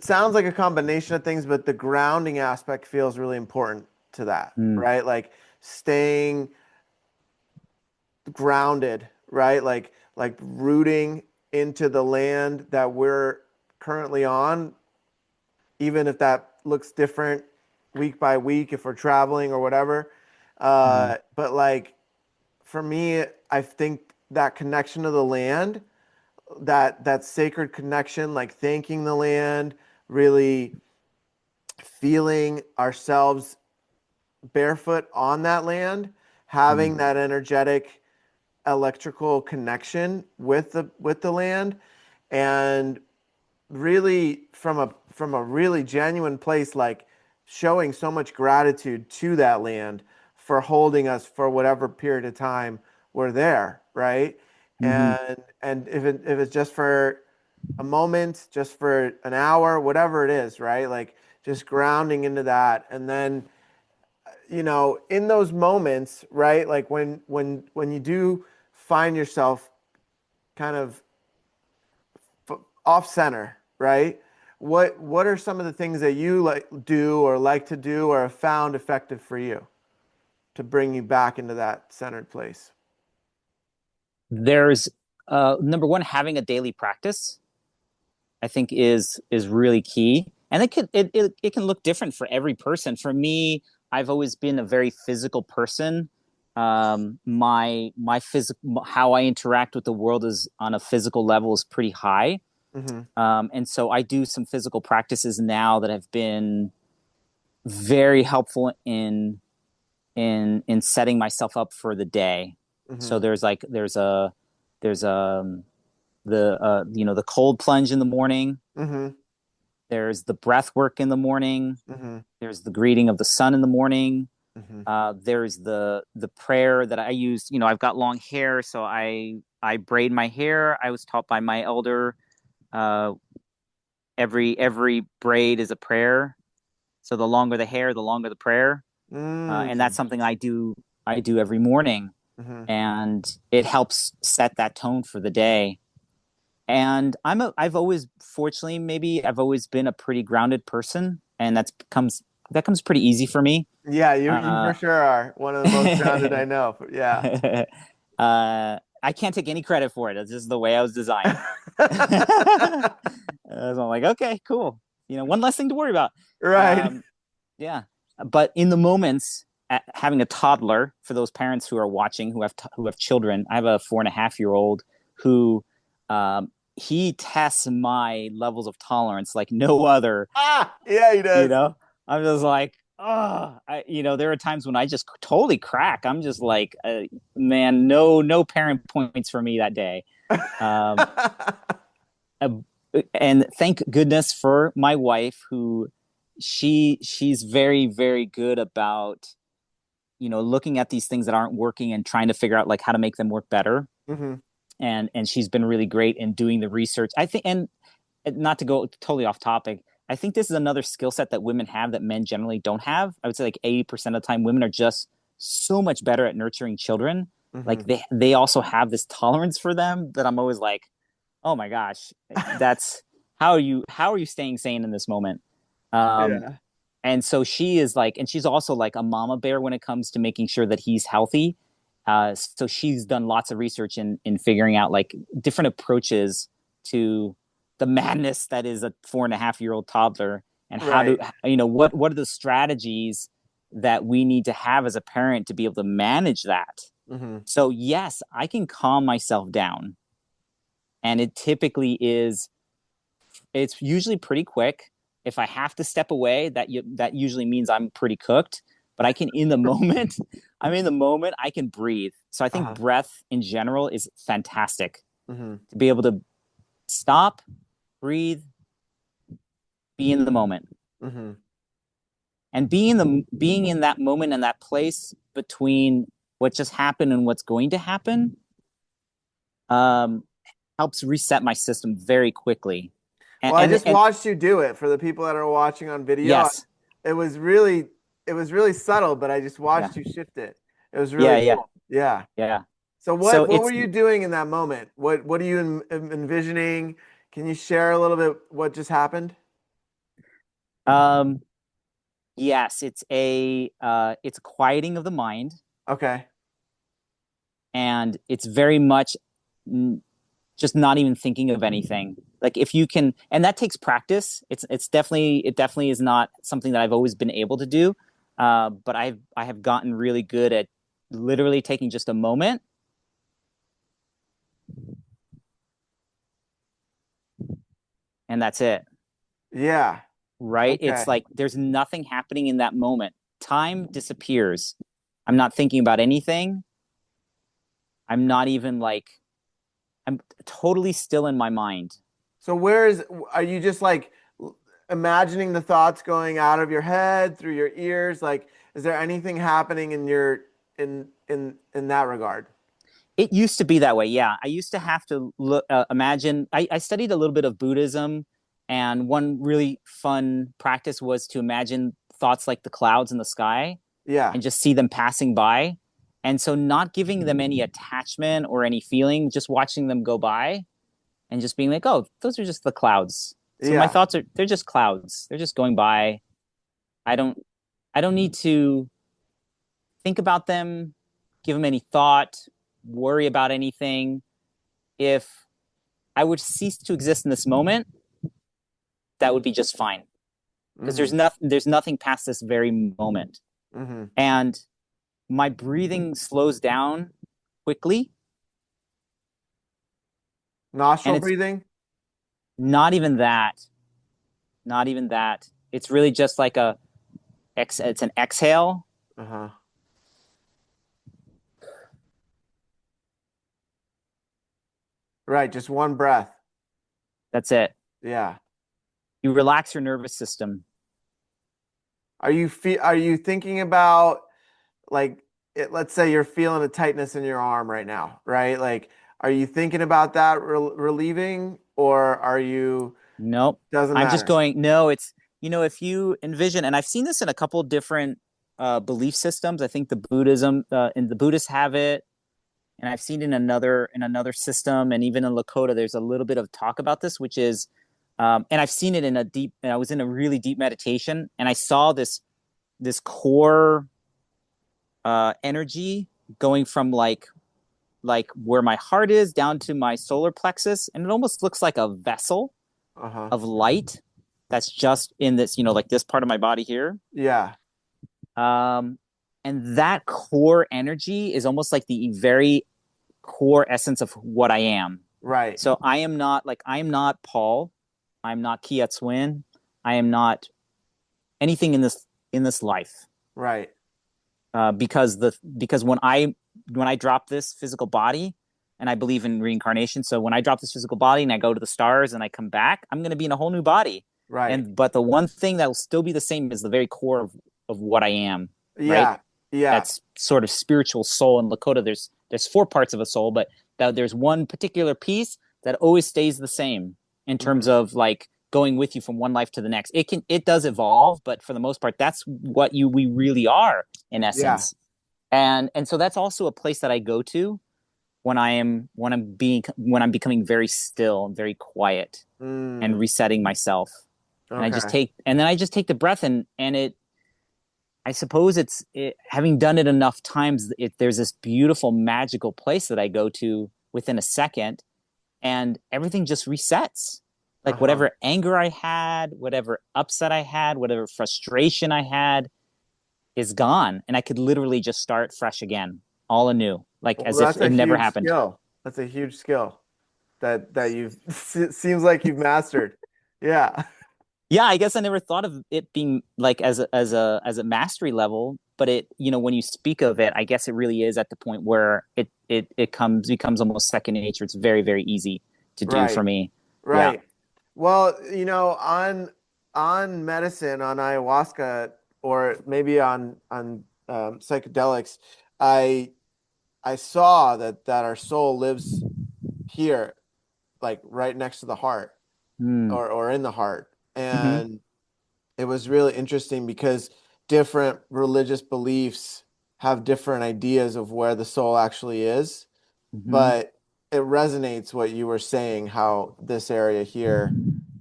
sounds like a combination of things, but the grounding aspect feels really important to that, Mm. right? Like staying grounded, right? Like rooting into the land that we're currently on, even if that looks different week by week if we're traveling or whatever. Mm-hmm. But like for me, I think that connection to the land, that sacred connection, like thanking the land, really feeling ourselves barefoot on that land, having that energetic electrical connection with the land, and really from a really genuine place, like showing so much gratitude to that land for holding us for whatever period of time we're there, right? Mm-hmm. And if it's just for a moment, just for an hour, whatever it is, right? Like just grounding into that, and then in those moments, right? Like when you do find yourself kind of off center, right? What are some of the things that you do or like to do or have found effective for you to bring you back into that centered place? There's number one, having a daily practice, I think is really key. And it can look different for every person. For me, I've always been a very physical person. My physical how I interact with the world is on a physical level is pretty high. Mm-hmm. And so I do some physical practices now that have been very helpful in setting myself up for the day. Mm-hmm. So there's the cold plunge in the morning. Mm-hmm. There's the breath work in the morning. Mm-hmm. There's the greeting of the sun in the morning. Mm-hmm. There's the prayer that I use. I've got long hair, so I braid my hair. I was taught by my elder. Uh, every braid is a prayer. So the longer the hair, the longer the prayer. And that's Mm-hmm. something I do every morning, Mm-hmm. and it helps set that tone for the day. And I've always, fortunately, maybe I've always been a pretty grounded person, and that comes pretty easy for me. Yeah, you Uh, for sure are one of the most grounded I know. Yeah. I can't take any credit for it. It's just the way I was designed. So I'm like, okay, cool. One less thing to worry about. Right. Um, yeah, but in the moments, having a toddler, for those parents who are watching who have children, I have a 4.5-year old who he tests my levels of tolerance like no other. Yeah, he You does. know, I'm just like, there are times when I just totally crack. I'm just like, man, no parent points for me that day. Um, uh, and thank goodness for my wife, who she's very, very good about looking at these things that aren't working and trying to figure out like how to make them work better. Mm-hmm. And she's been really great in doing the research, I think. And not to go totally off topic, I think this is another skill set that women have that men generally don't have. I would say like 80% of the time women are just so much better at nurturing children. Mm-hmm. Like they also have this tolerance for them that I'm always like, oh my gosh, that's how are you staying sane in this moment? Um, Yeah. and so she is like, and she's also like a mama bear when it comes to making sure that he's healthy. So she's done lots of research in figuring out like different approaches to the madness that is a 4.5-year-old toddler, and how to, Right. what are the strategies that we need to have as a parent to be able to manage that. Mm-hmm. So yes, I can calm myself down, and it typically is. It's usually pretty quick. If I have to step away, that usually means I'm pretty cooked. But I can, in the moment, I'm in the moment. I can breathe. So I think Uh-huh. breath in general is fantastic Mm-hmm. to be able to stop, breathe, be in the moment, Mm-hmm. and being in that moment and that place between what just happened and what's going to happen um, helps reset my system very quickly. Well, I just And watched you do it for the people that are watching on video. yes, It was really it was really subtle, but I just yeah, watched you shift it. It was really yeah, cool. Yeah. yeah. So So what were it's you doing in that moment? What are you envisioning? Can you share a little bit what just happened? um, yes, it's a quieting of the mind, Okay. and it's very much just not even thinking of anything. Like if you can, and that takes practice. It definitely is not something that I've always been able to do. But I have gotten really good at literally taking just a moment, and that's it. Yeah. Right? It's Okay. like there's nothing happening in that moment. Time disappears. I'm not thinking about anything. I'm not even like I'm totally still in my mind. So are you just like imagining the thoughts going out of your head through your ears? Like, is there anything happening in your in that regard? It used to be that way. Yeah, I used to have to imagine. I studied a little bit of Buddhism, and one really fun practice was to imagine thoughts like the clouds in the sky Yeah. and just see them passing by. And so, not giving them any attachment or any feeling, just watching them go by and just being like, oh, those are just the clouds. So my Yeah. thoughts they're just clouds. They're just going by. I don't, I don't need to think about them, give them any thought, worry about anything. If I would cease to exist in this moment, that would be just fine because Mm-hmm. there's nothing past this very moment. Mm-hmm. And my breathing slows down quickly, and Nostril it's breathing? not even that, not even that. It's really just like it's an exhale. Uh-huh. Right, just one breath. That's it. Yeah. You relax your nervous system. Are you thinking about like let's say you're feeling a tightness in your arm right now, right? Like are you thinking about that relieving or are you Nope. doesn't I'm just matter? going, no, it's, if you envision, and I've seen this in a couple different belief systems. I think the Buddhism and the Buddhists have it, and I've seen it in another system, and even in Lakota, there's a little bit of talk about this, which is, and I've seen it in a deep, and I was in a really deep meditation, and I saw this core energy going from like where my heart is down to my solar plexus, and it almost looks like a vessel Uh-huh. of light that's just in this, like this part of my body here. Yeah. Um, and that core energy is almost like the very core essence of what I am. Right. So I am not Paul. I'm not Kiat Swin. I am not anything in this life. Right. Because when I drop this physical body, and I believe in reincarnation, so when I drop this physical body and I go to the stars and I come back, I'm going to be in a whole new body. Right. But the one thing that will still be the same is the very core of what I am, right? Yeah. Yeah. That's sort of spiritual soul in Lakota. There's four parts of a soul, but there's one particular piece that always stays the same in terms Mm-hmm. of like going with you from one life to the next. It does evolve, but for the most part, that's what we really are in Yeah. essence. And so that's also a place that I go to when I'm becoming very still and very quiet and Mm. resetting myself. Okay. And then I just take the breath, and I suppose having done it enough times, there's this beautiful magical place that I go to within a second, and everything just resets. Like Uh-huh. whatever anger I had, whatever upset I had, whatever frustration I had is gone, and I could literally just start fresh again, all anew. like Well, as if that's a it never huge happened. skill. That's a huge skill that you've seems like you've mastered. Yeah. Yeah, I guess I never thought of it being like as a mastery level, but it, when you speak of it, I guess it really is at the point where it comes becomes almost second nature. It's very, very easy to do for Right. me. Yeah. Right. Well, on medicine, on ayahuasca, or maybe on psychedelics, I I saw that our soul lives here, like right next to the heart, Mm. or in the heart. Mm-hmm. And it was really interesting because different religious beliefs have different ideas of where the soul actually is, Mm-hmm. but it resonates what you were saying, how this area here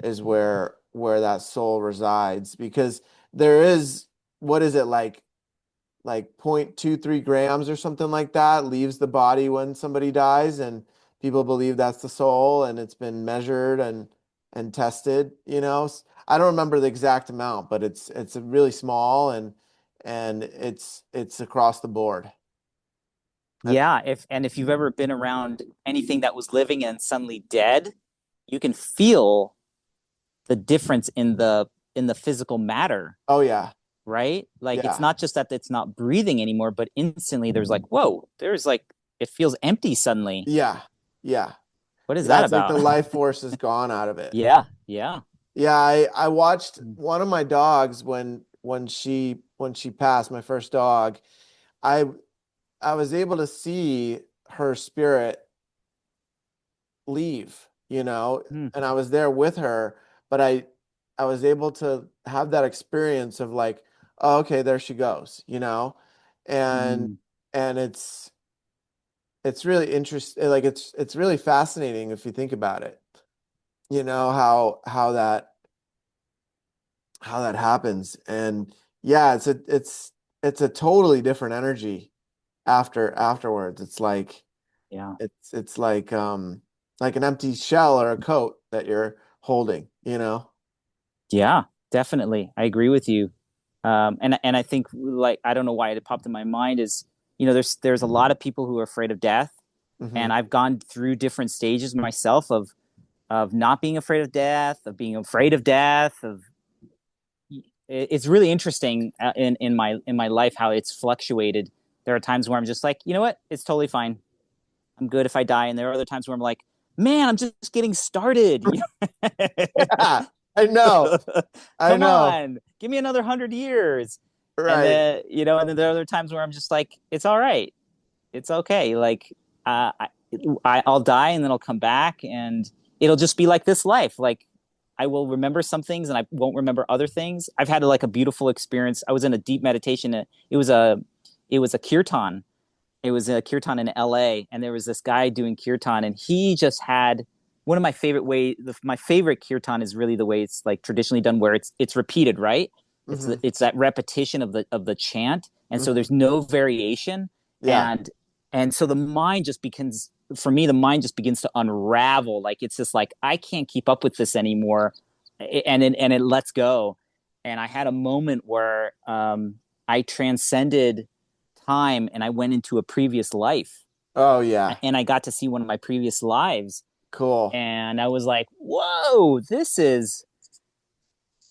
is where that soul resides, because there is, what is it, like 0.23 grams or something like that leaves the body when somebody dies, and people believe that's the soul, and it's been measured and tested, I don't remember the exact amount, but it's really small, and it's across the board. I- Yeah, if you've ever been around anything that was living and suddenly dead, you can feel the difference in the physical matter, oh yeah. right? Like it's Yeah. not just that it's not breathing anymore, but instantly there's like, whoa, there's like it feels empty suddenly. Yeah. Yeah. What is Yeah, that it's like the about? life force is gone out of it. Yeah, yeah. Yeah, I watched one of my dogs when she passed, my first dog. I I was able to see her spirit leave, Hmm. and I was there with her, but I was able to have that experience of like, oh, okay, there she goes. And Hmm. and it's really interesting, like it's really fascinating if you think about it. How that happens. And yeah, it's a totally different energy afterwards. It's like Yeah. it's like an empty shell or a coat that you're holding. Yeah, definitely. I agree with you. And I think like I don't know why it popped in my mind is, there's a lot of people who are afraid of death, Hmm. and I've gone through different stages myself of not being afraid of death, of being afraid of death, of it's really interesting in my life how it's fluctuated. There are times where I'm just like, you know what, it's totally fine. I'm good if I die, and there are other times where I'm like, man, I'm just getting started. Yeah, I know. I Come know. on, give me another 100 years. And Right. then there are other times where I'm just like, it's all right, it's okay. Like, uh, I'll die and then I'll come back, and it'll just be like this life. Like, I will remember some things and I won't remember other things. I've had like a beautiful experience. I was in a deep meditation. It was a kirtan. It was a kirtan in LA, and there was this guy doing kirtan, and he just had one of my favorite way. My favorite kirtan is really the way it's like traditionally done, where it's repeated, right? Hmm. It's that repetition of the chant, and so Hmm. there's no variation, Yeah. and so the mind just begins for me. The mind just begins to unravel. Like it's just like I can't keep up with this anymore, and it lets go. And I had a moment where I transcended time and I went into a previous life, Oh yeah. and I got to see one of my previous lives, Cool. and I was like, "Whoa, this is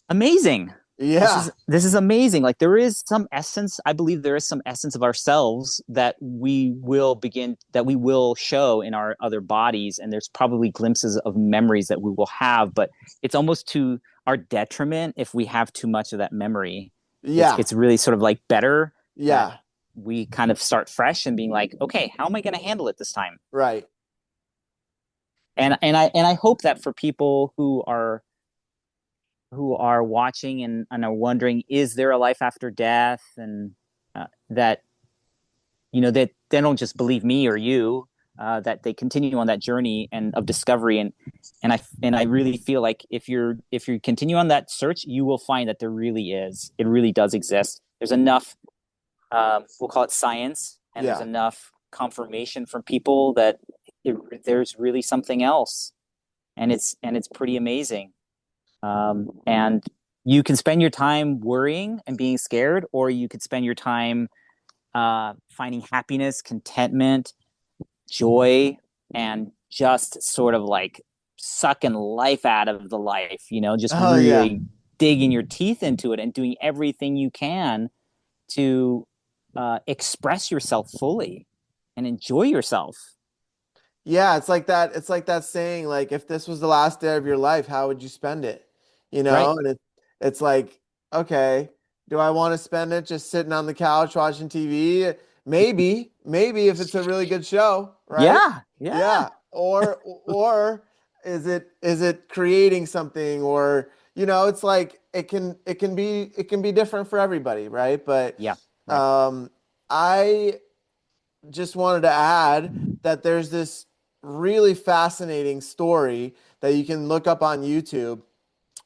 amazing. This Yeah. is this is amazing." Like there is some essence, I believe there is some essence of ourselves that we will show in our other bodies, and there's probably glimpses of memories that we will have, but it's almost to our detriment if we have too much of that memory. It's Yeah. it's really sort of like better that Yeah. we kind of start fresh and being like, okay, how am I going to handle it this time? Right. And I hope that for people who are watching and are wondering, is there a life after death, and that that they don't just believe me or you, that they continue on that journey and of discovery, and I really feel like if you continue on that search, you will find that there really is, it really does exist. There's enough, we'll call it science, and there's Yeah. enough confirmation from people that there's really something else, and it's pretty amazing. And you can spend your time worrying and being scared, or you could spend your time finding happiness, contentment, joy and just sort of like sucking life out of the life, just Oh yeah. really digging your teeth into it and doing everything you can to express yourself fully and enjoy yourself. Yeah, it's like that saying, like, if this was the last day of your life, how would you spend it? You Right. know, and it's like, okay, do I want to spend it just sitting on the couch watching TV? Maybe if it's a really good show, right? Yeah. Yeah. Yeah. Or is it creating something, or it's like it can be different for everybody, right? But Yeah. Right. um I just wanted to add that there's this really fascinating story that you can look up on YouTube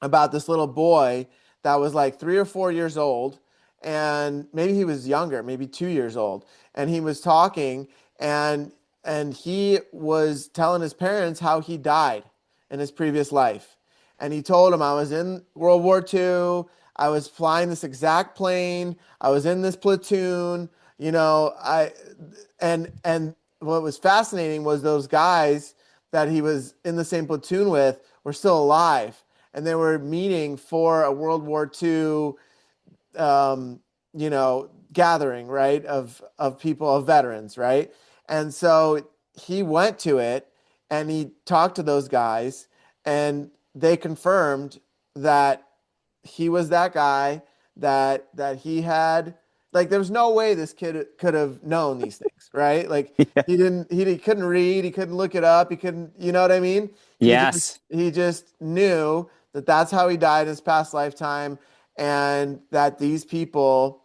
about this little boy that was like 3 or 4 years old, and maybe he was younger, maybe 2 years old, and he was talking, and he was telling his parents how he died in his previous life. And he told him, I was in World War II. I was flying this exact plane. I was in this platoon. I and what was fascinating was those guys that he was in the same platoon with were still alive, and they were meeting for a World War II, gathering, right, of people, of veterans, right? And so he went to it and he talked to those guys, and they confirmed that he was that guy, that he had, like, there was no way this kid could have known these things, right? Like, Yeah. he couldn't read, he couldn't look it up, he couldn't, you know what I mean? Yes. He just knew that that's how he died in his past lifetime, and that these people,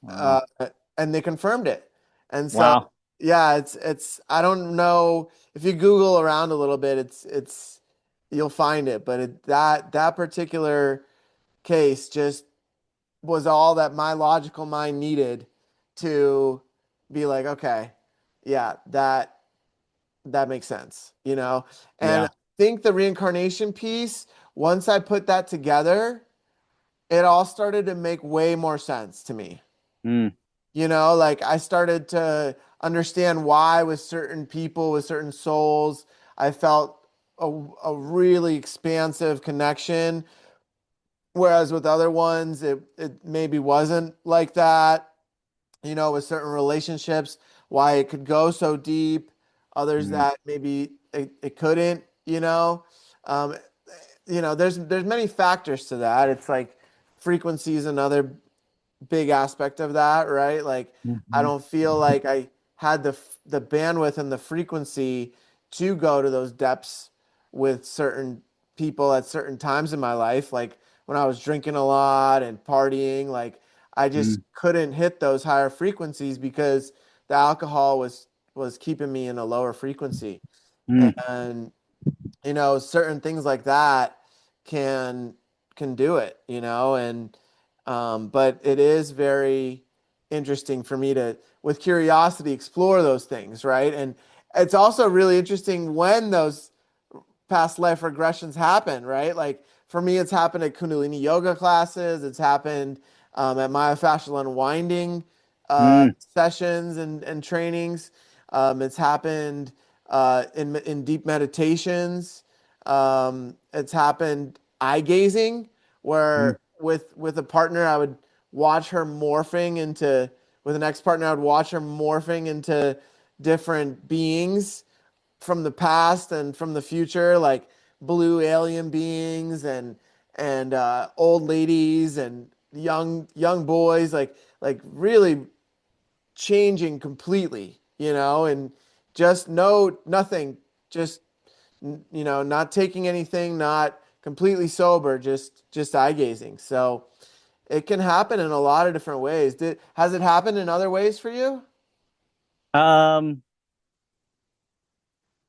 uh, Wow. and they confirmed it. And so, Wow. yeah, I don't know if you Google around a little bit, you'll find it, but that particular case just was all that my logical mind needed to be like, okay, yeah, that makes sense, And I Yeah. think the reincarnation piece, once I put that together, it all started to make way more sense to me. Mm. Like, I started to understand why with certain people, with certain souls, I felt a really expansive connection. Whereas with other ones, it maybe wasn't like that, with certain relationships, why it could go so deep, others Mm. that maybe it couldn't, Um, there's many factors to that. It's like frequency is another big aspect of that, right? Like, I Mhm. don't feel like I had the bandwidth and the frequency to go to those depths with certain people at certain times in my life. Like when I was drinking a lot and partying, like I just Mm. couldn't hit those higher frequencies because the alcohol was keeping me in a lower frequency. Mm. And certain things like that can do it, and but it is very interesting for me to, with curiosity, explore those things, right? And it's also really interesting when those past life regressions happen, right? Like for me, it's happened at Kundalini yoga classes. It's happened at myofascial unwinding Mm. sessions and trainings. It's happened in deep meditations. It's happened eye gazing, Mm. where with a partner, I would watch her morphing into, with an ex partner, I would watch her morphing into different beings from the past and from the future, like blue alien beings and old ladies and young boys, like really changing completely, and just nothing, just not taking anything, not completely sober, just eye gazing. So it can happen in a lot of different ways. Has it happened in other ways for you? Um,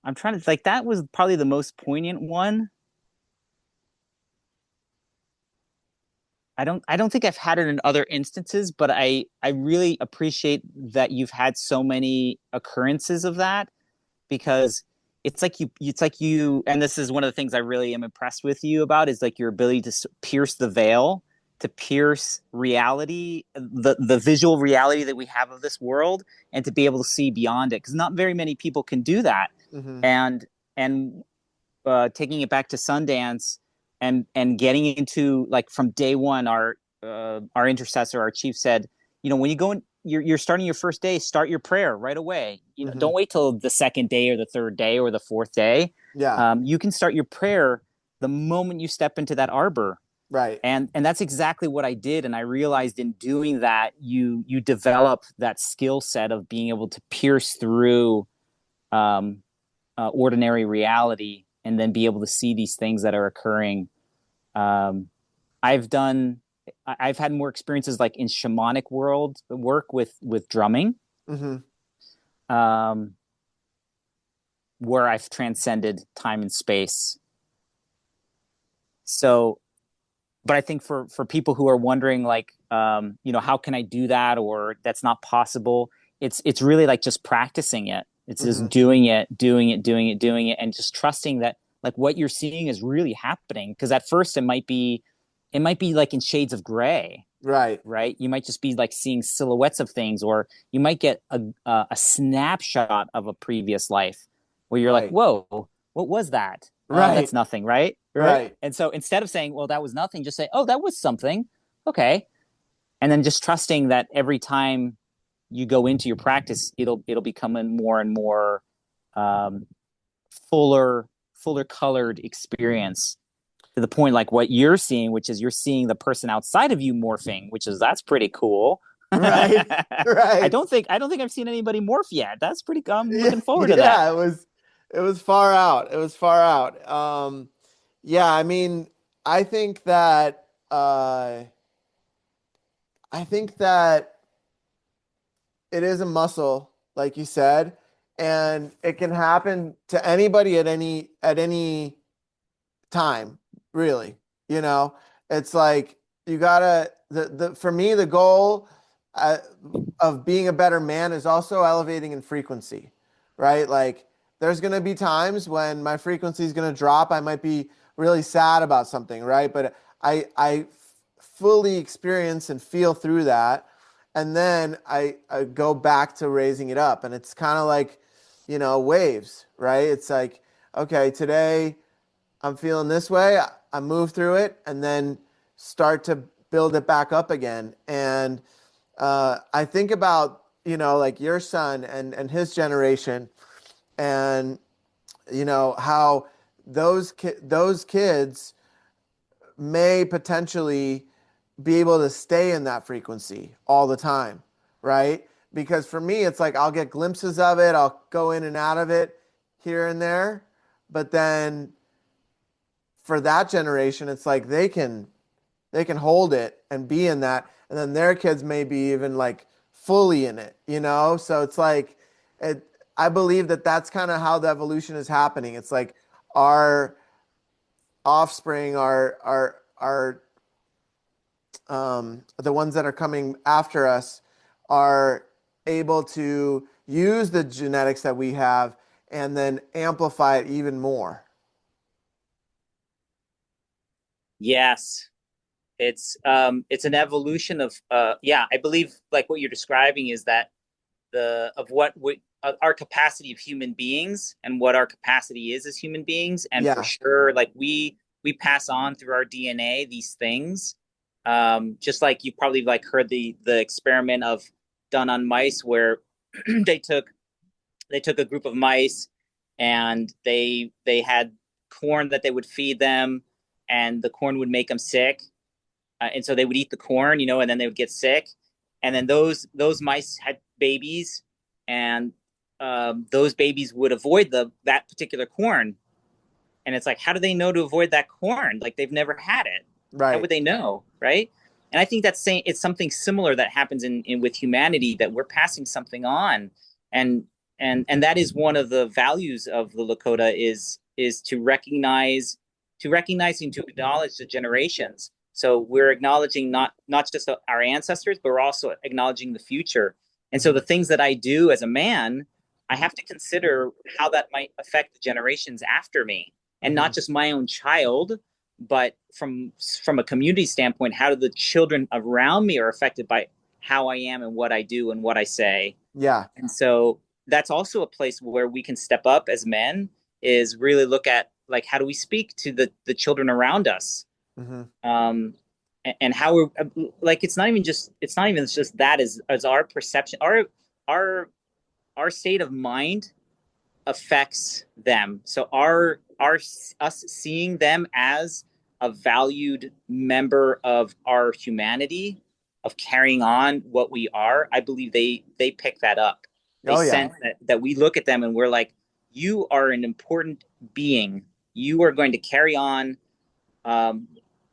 I'm trying to like that was probably the most poignant one. I don't think I've had it in other instances, but I really appreciate that you've had so many occurrences of that because it's like you and this is one of the things I really am impressed with you about is like your ability to pierce the veil to pierce reality, the visual reality that we have of this world, and to be able to see beyond it, because not very many people can do that. Mm-hmm. And taking it back to Sundance, and getting into, like, from day one, our intercessor, our chief, said, when you go in, you're starting your first day, start your prayer right away. Mm-hmm. Don't wait till the second day or the third day or the fourth day. Yeah. You can start your prayer the moment you step into that arbor. Right. And that's exactly what I did. And I realized in doing that, you develop that skill set of being able to pierce through um, ordinary reality, and then be able to see these things that are occurring. Um, I've done, I've had more experiences like in shamanic world work with drumming, Mm-hmm. um, where I've transcended time and space. So, but I think for people who are wondering, like, how can I do that, or that's not possible, it's really like just practicing it. It's Mm-hmm. just doing it, doing it, doing it, doing it, and just trusting that, like, what you're seeing is really happening. Because at first it might be like in shades of gray, Right. right? You might just be like seeing silhouettes of things, or you might get a snapshot of a previous life where you're like, Right. whoa, what was that? Oh, Right. that's nothing, right? Right. Right. And so instead of saying, well, that was nothing, just say, oh, that was something. Okay. And then just trusting that every time you go into your practice, it'll become a more and more um, fuller colored experience, to the point like what you're seeing, which is you're seeing the person outside of you morphing, that's pretty cool. Right. I Right. don't think I've seen anybody morph yet. That's pretty. I'm Yeah. looking forward to that. Yeah. It was far out. It was far out. Yeah. I mean, I think that, I think that it is a muscle, like you said, and it can happen to anybody at any time, really. You know, it's like you gotta the for me the goal uh, of being a better man is also elevating in frequency, right? Like there's gonna be times when my frequency is gonna drop. I might be really sad about something, right? But I fully experience and feel through that, and then I go back to raising it up, and it's kind of like, waves, right? It's like, okay, today I'm feeling this way. I move through it and then start to build it back up again. And I think about, like your son and his generation, and how those kids may potentially be able to stay in that frequency all the time, right? Because for me, it's like I'll get glimpses of it. I'll go in and out of it here and there, but then for that generation, it's like they can hold it and be in that, and then their kids may be even like fully in it. So it's like it. I believe that that's kind of how the evolution is happening. It's like our offspring, our the ones that are coming after us, are able to use the genetics that we have and then amplify it even more. Yes, it's an evolution of yeah. I believe like what you're describing is that the of what we, our capacity of human beings, and what our capacity is as human beings, and for Yeah. sure, like we pass on through our DNA these things. Just like you probably like heard the experiment of done on mice, where they took a group of mice, and they had corn that they would feed them, and the corn would make them sick, and so they would eat the corn, and then they would get sick, and then those mice had babies, and those babies would avoid that particular corn, and it's like, how do they know to avoid that corn? Like, they've never had it. How Right. would they know, right? And I think that's saying it's something similar that happens in with humanity, that we're passing something on, and and that is one of the values of the Lakota, is to recognize and to acknowledge the generations. So we're acknowledging not just our ancestors, but we're also acknowledging the future. And so the Mhm. things that I do as a man, I have to consider how that might affect the generations after me, and not Mhm. just my own child, but from a community standpoint, how do the children around me are affected by how I am and what I do and what I say. Yeah. And so that's also a place where we can step up as men, is really look at like how do we speak to the children around us, Hmm. and how we're like it's not even just that as our perception, our our state of mind affects them. So our us seeing them as a valued member of our humanity, of carrying on what we are, I believe they pick that up. They Oh yeah. sense that we look at them and we're like, you are an important being. You are going to carry on, um,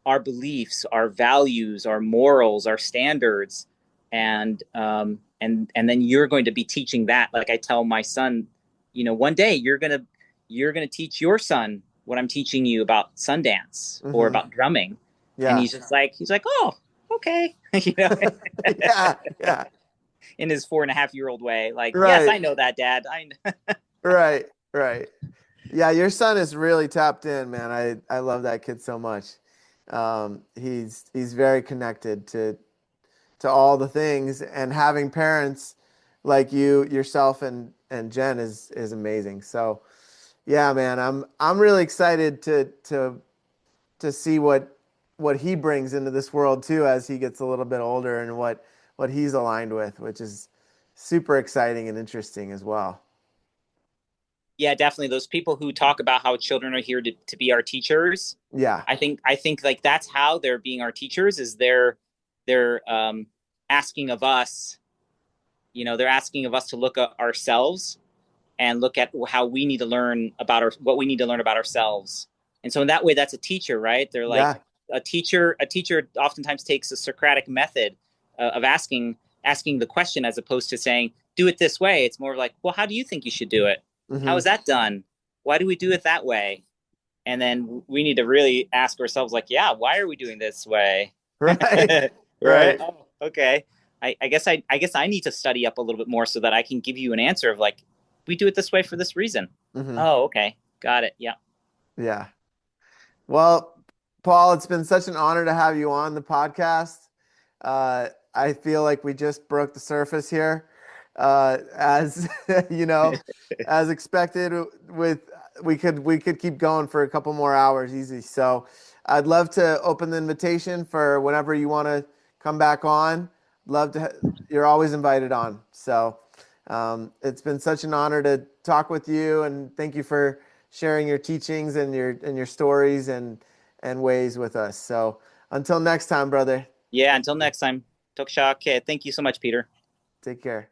our beliefs, our values, our morals, our standards, and then you're going to be teaching that. Like I tell my son, one day you're gonna teach your son what I'm teaching you about Sundance or Hmm. about drumming, and Yeah. he's like, oh, okay, you know, Yeah. Yeah. in his 4.5-year-old way, like, yes, Right. I know that, Dad. Right. Right. Yeah, your son is really tapped in, man. I love that kid so much. He's very connected to all the things, and having parents like you, yourself, and Jen is amazing. So, yeah, man, I'm really excited to see what he brings into this world too as he gets a little bit older, and what he's aligned with, which is super exciting and interesting as well. Yeah, definitely. Those people who talk about how children are here to be our teachers, Yeah. I think like that's how they're being our teachers, is they're asking of us, they're asking of us to look at ourselves and look at how we need to learn about what we need to learn about ourselves. And so in that way, that's a teacher, right? They're like Yeah. a teacher oftentimes takes a Socratic method, of asking the question as opposed to saying, do it this way. It's more like, well, how do you think you should do it? How is Hmm. that done? Why do we do it that way? And then we need to really ask ourselves, like, yeah, why are we doing this way? Right. Right? Right. Oh, okay. I guess I need to study up a little bit more so that I can give you an answer of like, we do it this way for this reason. Hmm. Oh, okay. Got it. Yeah. Yeah. Well, Paul, it's been such an honor to have you on the podcast. I feel like we just broke the surface here, as you know, as expected. With we could keep going for a couple more hours easy. So, I'd love to open the invitation for whenever you want to come back on. Love to. You're always invited on. So, it's been such an honor to talk with you, and thank you for sharing your teachings and your stories and ways with us. So until next time, brother, Yeah. Until next time. Toksha. Okay. Thank you so much, Peter. take care.